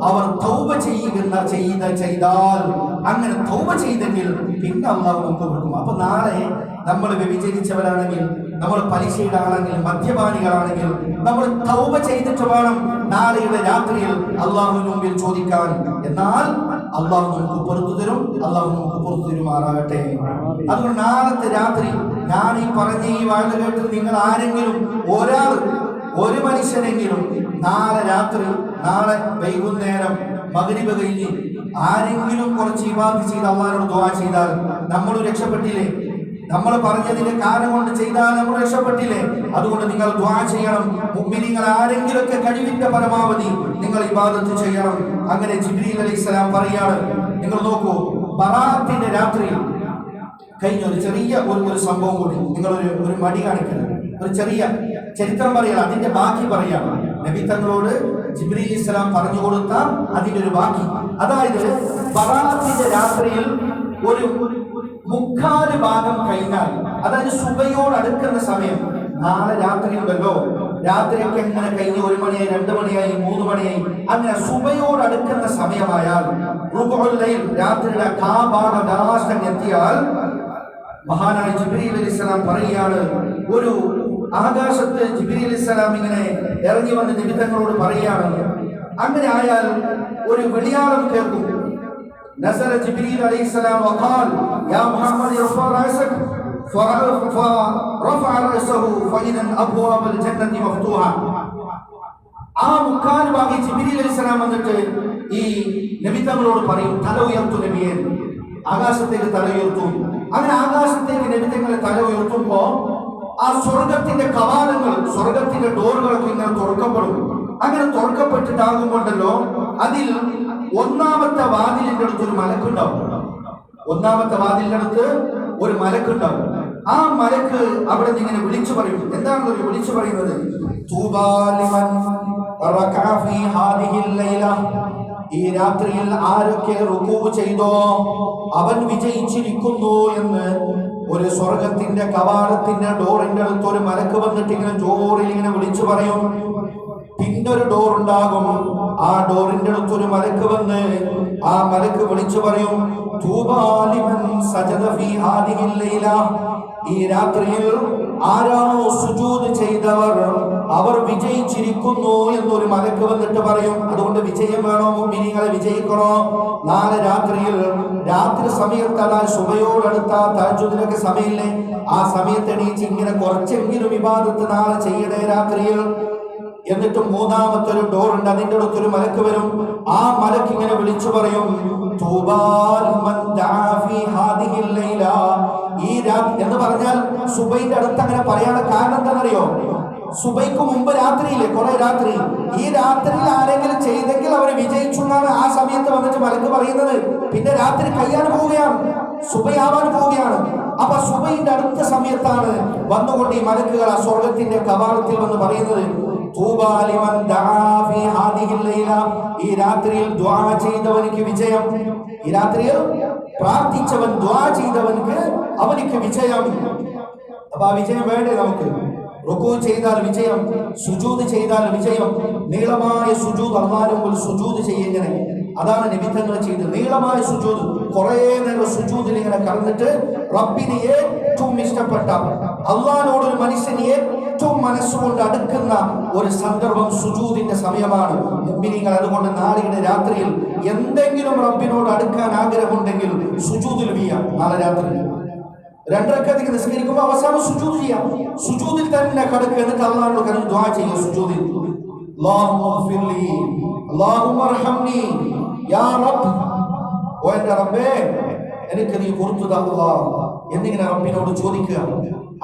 അവർ തൗബ ചെയ്താൽ, അങ്ങനെ തൗബ ചെയ്തെങ്കിൽ പിന്നെ അള്ളാഹു നമുക്ക് കൊടുക്കും. അപ്പൊ നാളെ നമ്മൾ വ്യഭിചരിച്ചവരാണെങ്കിൽ, നമ്മൾ പലിശയുടെ ആണെങ്കിൽ, മദ്യപാനികളാണെങ്കിൽ നമ്മൾ തൗബ ചെയ്തിട്ട് വേണം നാളെയുടെ രാത്രിയിൽ അള്ളാഹുവിന് മുമ്പിൽ ചോദിക്കാൻ. എന്നാൽ അള്ളാഹു നമുക്ക് പുറത്തു തരും. അള്ളാഹു നമുക്ക് പുറത്തു തരുമാറാകട്ടെ. അതുകൊണ്ട് നാളത്തെ രാത്രി ഞാൻ ഈ പറഞ്ഞ ഈ വാഴ്ച കേട്ട് നിങ്ങൾ ആരെങ്കിലും ഒരു മനുഷ്യനെങ്കിലും നാളെ രാത്രി, നാളെ വൈകുന്നേരം മഗ്‌രിബ് കഴിഞ്ഞ് ആരെങ്കിലും കുറച്ച് ഇബാദത്ത് ചെയ്ത് അള്ളാഹുവിനോട് ദുആ ചെയ്താൽ നമ്മൾ രക്ഷപ്പെട്ടില്ലേ? നമ്മൾ പറഞ്ഞതിന്റെ കാരണം കൊണ്ട് ചെയ്താൽ നമ്മൾ രക്ഷപ്പെട്ടില്ലേ? അതുകൊണ്ട് നിങ്ങൾ ദുആ ചെയ്യണം. മുഅ്മിനീങ്ങൾ ആരെങ്കിലുമൊക്കെ കഴിവിന്റെ പരമാവധി നിങ്ങൾ ഇബാദത്ത് ചെയ്യണം. അങ്ങനെ ജിബ്രീൽ അലൈഹിസ്സലാം പറയാണ്. നിങ്ങൾ നോക്കൂ, ബറാഅത്തിന്റെ രാത്രി കഴിഞ്ഞ ഒരു ചെറിയ ഒരു സംഭവം കൂടി, നിങ്ങൾ ഒരു മടി കാണിക്കണം. ഒരു ചെറിയ ചരിത്രം പറയാം, അതിന്റെ ബാക്കി പറയാം. നബി തങ്ങളോട് ജിബ്രീൽ അലൈഹിസ്സലാം പറഞ്ഞു കൊടുത്ത അതിന്റെ ഒരു ബാക്കി. അതായത് ബറാഅത്തിന്റെ രാത്രിയിൽ ഒരു 3/4 ഭാഗം കഴിഞ്ഞാൽ, അതായത് സുബയോട് അടുക്കുന്ന സമയം, നാളെ രാത്രി ഉണ്ടല്ലോ, രാത്രിയൊക്കെ എങ്ങനെ കഴിഞ്ഞ് 1 മണിയായി, 2 മണിയായി, 3 മണിയായി, അങ്ങനെ സുബയോട് അടുക്കുന്ന സമയമായാൽ, റുബുഉൽ ലൈൽ, രാത്രിയുടെ ഭാഗം ലാസ്റ്റ് എത്തിയാൽ, മഹാനായ ജിബ്രീൽ അലൈഹിസ്സലാം പറയുകയാണ്, ഒരു ആകാശത്ത് ജിബ്രീൽ അലൈഹിസ്സലാം ഇങ്ങനെ ഇറങ്ങി വന്ന് നബി തങ്ങളോട് പറയുകയാണ്. അങ്ങനെ ആയാൽ ഒരു വിളിയാളം കേൾക്കും. നസല ജിബ്രീൽ അലൈഹിസ്സലാം വഖാൽ യാ മുഹമ്മദ് ഇർഫഅ റഅസക ഫറഫഅ റഅസഹു ഫഇദൻ അബ്വാബുൽ ജന്നതി മഫ്തൂഹ. ആ 3/4 ഭാഗം ജിബ്രീൽ അലൈഹിസ്സലാം വന്നിട്ട് ഈ നബി തങ്ങളോട് പറയും, തല ഉയർത്തു നബിയേ, ആകാശത്തേക്ക് തല ഉയർത്തു. അങ്ങനെ ആകാശത്തേക്ക് നബി തങ്ങൾ തല ഉയർത്തുമ്പോ ആ സ്വർഗത്തിന്റെ കവാടങ്ങൾ, സ്വർഗത്തിന്റെ ഡോറുകളൊക്കെ ഇങ്ങനെ തുറക്കപ്പെടും. അങ്ങനെ തുറക്കപ്പെട്ടിട്ടാകുമ്പോണ്ടല്ലോ, അതിൽ ഒന്നാമത്തെ വാതിലിന്റെ അടുത്ത് ഒരു മലക്കുണ്ടാവും. ഒന്നാമത്തെ വാതിലിന്റെ അടുത്ത് ഒരു മലക്കുണ്ടാവും. ആ മലക്ക് അവിടെ നിന്ന് ഇങ്ങനെ വിളിച്ചു പറയും. എന്താണ് വിളിച്ചു പറയുന്നത്? തൂബാ ലിമൻ റകഅ ഫീ ഹാദിഹിൽ ലൈല, ഈ രാത്രിയിൽ ആരൊക്കെ റുകൂ ചെയ്തോ അവൻ വിജയിച്ചിരിക്കുന്നു എന്ന് ഒരു സ്വർഗത്തിന്റെ കവാടത്തിന്റെ ഡോറിന്റെ അടുത്ത് ഒരു മലക്ക് വന്നിട്ട് ഇങ്ങനെ ജോറിൽ ഇങ്ങനെ വിളിച്ചു പറയും. പിന്നൊരു ഡോർ ഉണ്ടാകും. ആ ഡോറിന്റെ അടുത്ത് ഒരു മലക്ക് വന്ന് ആ മലക്ക് വിളിച്ചു പറയും, തൂബാ ലിമൻ സജദ ഫീ ഹാദിഹിൽ ലൈല, ഈ രാത്രിയിൽ ആരാണോ സുജൂദ് ചെയ്തവർ അവർ വിജയിച്ചിരിക്കുന്നു എന്നൊരു മലക്ക് വന്നിട്ട് പറയും. അതുകൊണ്ട് വിജയം വേണോ? മുഅ്മിനീങ്ങളെ വിജയിക്കണോ? നാളെ രാത്രിയിൽ, രാത്രി സമയത്ത്, അതായത് സുബയോടടുത്ത തഹജ്ജുദിനൊക്കെ സമയമില്ലേ, ആ സമയത്ത് എണീച്ച് ഇങ്ങനെ കുറച്ചെങ്കിലും ഇബാദത്ത് നാളെ ചെയ്യണേ രാത്രിയിൽ എന്നിട്ട് മൂന്നാമത്തെ ഒരു ഡോർ ഉണ്ട്, അതിന്റെ അടുത്തൊരു മലക്ക് വരും. ആ മലക്ക് ഇങ്ങനെ വിളിച്ചു പറയും, ഈ രാത്രി എന്ന് പറഞ്ഞാൽ സുബൈന്റെ അടുത്ത് അങ്ങനെ പറയാനുള്ള കാരണം എന്താണെന്നറിയോ? സുബൈക്ക് മുമ്പ് രാത്രിയില്ലേ, കുറെ രാത്രി, ഈ രാത്രിയിൽ ആരെങ്കിലും ചെയ്തെങ്കിൽ അവര് വിജയിച്ചു എന്നാണ് ആ സമയത്ത് വന്നിട്ട് മലക്ക് പറയുന്നത്. പിന്നെ രാത്രി കഴിയാൻ പോവുകയാണ്, സുബൈയാവാൻ പോവുകയാണ്. അപ്പൊ സുബൈന്റെ അടുത്ത സമയത്താണ് വന്നുകൊണ്ട് ഈ മലക്കുകൾ ആ സ്വർഗത്തിന്റെ കവാടത്തിൽ വന്ന് പറയുന്നത്, ഈ രാത്രിയിൽ ദുആ ചെയ്തവനിക്ക് വിജയം, ഈ രാത്രിയിൽ പ്രാർത്ഥിച്ചവൻ ദുആ ചെയ്തവനിക്ക് അവനിക്ക് വിജയം. അപ്പൊ ആ വിജയം വേണ്ടേ നമുക്ക്? റുകൂ ചെയ്താൽ വിജയം, സുജൂദ് ചെയ്താൽ വിജയം. നീളമായ സുജൂദ്, അല്ലാഹുവിന്റെ മുമ്പിൽ സുജൂദ് ചെയ്യുന്നതിനെ, അതാണ് നബി തങ്ങൾ ചെയ്തത്. നീളമായ സുജൂദ്, കുറേ നേരം സുജൂദിൽ ഇങ്ങനെ കടന്നിട്ട് റബ്ബിന് ഏറ്റവും ഇഷ്ടപ്പെട്ട അല്ലാഹുവിനോട് ഒരു മനുഷ്യന് ഏറ്റവും മനസ്സുകൊണ്ട് അടുക്കുന്ന ഒരു സന്ദർഭം സുജൂദിന്റെ സമയമാണ് മുഅ്മിനീങ്ങൾ. അതുകൊണ്ട് നാളെയുടെ രാത്രിയിൽ എന്തെങ്കിലും റബ്ബിനോട് അടുക്കാൻ ആഗ്രഹമുണ്ടെങ്കിൽ സുജൂദിൽ വീഴാം. നാളെ രാത്രി 2 റക്അത്ത് നിസ്കരിക്കുമ്പോൾ അവസാനം സുജൂദ് ചെയ്യാം. സുജൂദിൽ തന്നെ കിടക്കുക, എന്നിട്ട് അല്ലാഹുവോട് കരഞ്ഞ് ദുആ ചെയ്യുക സുജൂദിൽ. അല്ലാഹുമ്മ ഗ്ഫിർലി, അല്ലാഹുമ്മ അർഹംനി, യാ റബ്ബ്, ഓ എൻ്റെ റബ്ബേ എനിക്ക് നീ പുറത്തു തരിക എന്നിങ്ങനെ റബ്ബിനോട് ചോദിക്കുക.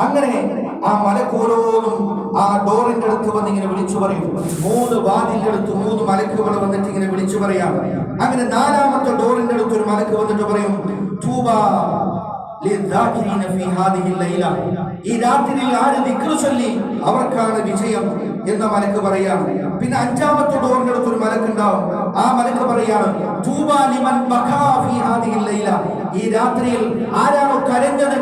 അങ്ങനെ ആ മലക്കോരോന്നും ആ ഡോറിന്റെ അടുത്ത് വന്ന് ഇങ്ങനെ വിളിച്ചു പറയും. 3 വാതിലിന്റെ അടുത്ത് 3 മലക്കുകൾ വന്നിട്ട് ഇങ്ങനെ വിളിച്ചു പറയാം. അങ്ങനെ 4ാമത്തെ ഡോറിന്റെ അടുത്ത് ഒരു മലക്ക് വന്നിട്ട് പറയും, തൂബാ ഈ രാത്രിയിൽ ആര് ദിക്ർ ചൊല്ലി അവർക്കാണ് വിജയം എന്ന മലക്ക് പറയാണ്. പിന്നെ 5ാമത്തെ ഡോറിന്റെ അടുത്ത് ഒരു മലക്ക് ഉണ്ടാവും. ആ മലക്ക് പറയാണ്, തൂബാ ലിമൻ ബകാ ഫീ ഹാദിഹിൽ ലൈല, ഈ രാത്രിയിൽ ആരാണോ കരഞ്ഞത്,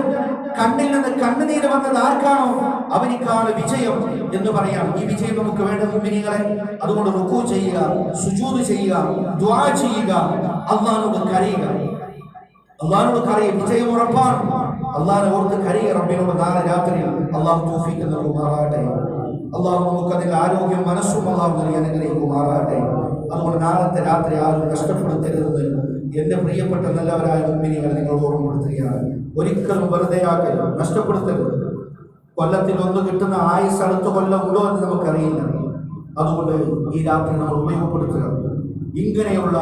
കണ്ണിൽ നിന്ന് കണ്ണുനീര് വന്നത് ആർക്കാണോ അവനിക്കാണ് വിജയം എന്ന് പറയാം. ഈ വിജയം നമുക്ക് വേണ്ട മുഅ്മിനീങ്ങളെ. അതുകൊണ്ട് റുകൂ ചെയ്യുക, സുജൂദ് ചെയ്യുക, ദുആ ചെയ്യുക, അല്ലാഹുവോട് കരയുക. അല്ലാഹുവോട് കരയുക, വിജയം ഉറപ്പാണ്. അല്ലാഹുവിനെ ഓർത്ത് കരയുക റബ്ബിനോട്. നാളെ രാത്രി അല്ലാഹു തൗഫീഖ് നൽകുമാറാകട്ടെ. അല്ലാഹു നമുക്ക് അതിൽ ആരോഗ്യം മനസ്സും അല്ലാഹു നൽകി അനുഗ്രഹിക്കുമാറാകട്ടെ. അതുകൊണ്ട് നാളത്തെ രാത്രി ആരും കഷ്ടപ്പെടുത്തരുതെന്ന് എന്റെ പ്രിയപ്പെട്ട നല്ലവരായ മുഅ്മിനീങ്ങളെ നിങ്ങളോട് ഓർമ്മപ്പെടുത്തുകയാണ്. ഒരിക്കലും വെറുതെ ആക്കരുത്, നഷ്ടപ്പെടുത്തരുത്. കൊല്ലത്തിൽ ഒന്ന് കിട്ടുന്ന ആയുസ് അടുത്ത കൊല്ലം ഉണ്ടോ എന്ന് നമുക്കറിയില്ല. അതുകൊണ്ട് ഈ രാത്രി നമ്മൾ ഉപയോഗപ്പെടുത്തുക. ഇങ്ങനെയുള്ള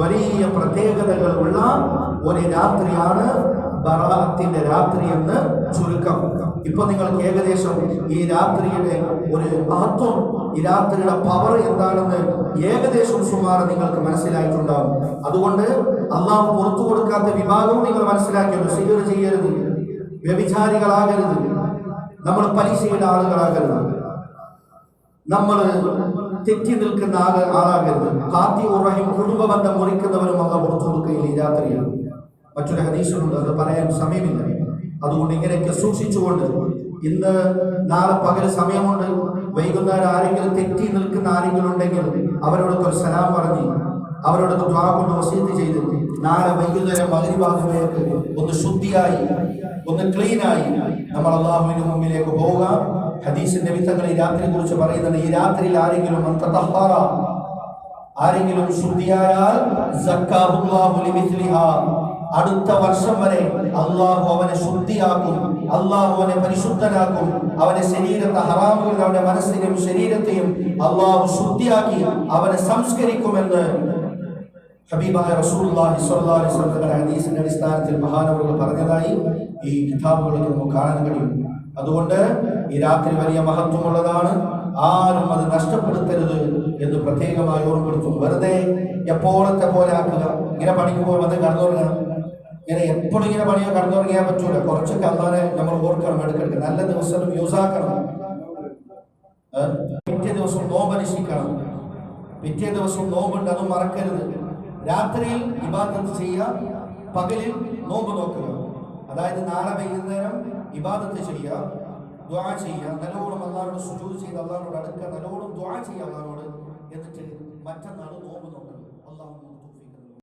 വലിയ പ്രത്യേകതകളുള്ള ഒരു രാത്രിയാണ് ബറാഅത്തിന്റെ രാത്രി എന്ന് ചുരുക്കം. ഇപ്പൊ നിങ്ങൾക്ക് ഏകദേശം ഈ രാത്രിയുടെ ഒരു മഹത്വം, ഈ രാത്രിയുടെ പവർ എന്താണെന്ന് ഏകദേശം സുമാർ നിങ്ങൾക്ക് മനസ്സിലായിട്ടുണ്ടാവും. അതുകൊണ്ട് അള്ളാഹു പുറത്തു കൊടുക്കാത്ത വിഭാഗവും നിങ്ങൾ മനസ്സിലാക്കിയത്. സിഗർ ചെയ്യരുത്, വ്യഭിചാരികളാകരുത്, നമ്മൾ പലിശയുടെ ആളുകളാകരുത്, നമ്മൾ തെറ്റി നിൽക്കുന്ന ആളാകരുത്. ഖാത്തിഉർ-റഹിം, കുടുംബ ബന്ധം മുറിക്കുന്നവരും അള്ളാഹു പുറത്തു കൊടുക്കുകയില്ല ഈ രാത്രിയാണ്. മറ്റൊരു ഹദീസിലുണ്ട്, അത് പറയാൻ സമയമില്ല. അതുകൊണ്ട് ഇങ്ങനെയൊക്കെ സൂക്ഷിച്ചുകൊണ്ട് ഇന്ന് നാളെ പകൽ സമയമുണ്ട്. വൈകുന്നേരം ആരെങ്കിലും തെറ്റി നിൽക്കുന്ന ആരെങ്കിലും ഉണ്ടെങ്കിൽ അവരോടൊക്കെ ഒരു സലാം പറഞ്ഞ് അവരോടൊക്കെ ദുആ കൊണ്ട് വസീയത്ത് ചെയ്ത് നാളെ വൈകുന്നേരം മഗ്‌രിബാകുമ്പോഴേക്ക് ഒന്ന് ശുദ്ധിയായി, ഒന്ന് ക്ലീനായി നമ്മൾ അല്ലാഹുവിന്റെ മുമ്പിലേക്ക് പോവുക. ഹദീസിന്റെ വിത്തങ്ങൾ ഈ രാത്രിയെ കുറിച്ച് പറയുന്നത്, ഈ രാത്രിയിൽ ആരെങ്കിലും ആരെങ്കിലും ശുദ്ധിയായാൽ സക്കാഹുല്ലാഹു ലിമിസ്ലിഹാ, അടുത്ത വർഷം വരെ അള്ളാഹു അവനെ ശുദ്ധിയാക്കും, അള്ളാഹു അവനെ പരിശുദ്ധനാക്കും. അവന്റെ ശരീരത്തെ ഹറാമുകൾ, അവന്റെ മനസ്സിനെയും ശരീരത്തെയും അള്ളാഹു ശുദ്ധിയാക്കി അവനെ സംസ്കരിക്കുമെന്ന് ഹബീബായ റസൂലുള്ളാഹി സ്വല്ലല്ലാഹു അലൈഹി വസല്ലം ഹദീസിന്റെ അടിസ്ഥാനത്തിൽ മഹാനവറുകൾ പറഞ്ഞതായി ഈ കിതാബുകളിൽ നമുക്ക് കാണാൻ കഴിയും. അതുകൊണ്ട് ഈ രാത്രി വലിയ മഹത്വമുള്ളതാണ്. ആരും അത് നഷ്ടപ്പെടുത്തരുത് എന്ന് പ്രത്യേകമായി ഓർമ്മപ്പെടുത്തുന്നു. വെറുതെ എപ്പോഴത്തെ പോലെ ആക്കുക. ഇങ്ങനെ പണിക്ക് പോയി വന്ന് കടന്നുറങ്ങണം, ഇങ്ങനെ എപ്പോഴും ഇങ്ങനെ പണിയോ കടന്നുറങ്ങിയാൽ പറ്റൂല. കുറച്ചൊക്കെ അല്ലാതെ നമ്മൾ ഓർക്കണം, എടുക്കണം. നല്ല ദിവസം യൂസാക്കണം. പിറ്റേ ദിവസം നോമ്പനുഷ്ഠിക്കണം. പിറ്റേ ദിവസം നോമ്പുണ്ട്, അതും മറക്കരുത്. രാത്രിയിൽ ഇബാദത്ത് ചെയ്യുക, പകലിൽ നോമ്പ് നോക്കുക. അതായത് നാളെ വൈകുന്നേരം ഇബാദത്ത് ചെയ്യുക, ദുആ ചെയ്യുക, നല്ലോണം അല്ലാഹുവോട് സുജൂദ് ചെയ്ത് അല്ലാഹുവോട് അടുക്കുക, നല്ലോണം ദുആ ചെയ്യുക അല്ലാഹുവോട്. എന്നിട്ട് മറ്റന്നാൾ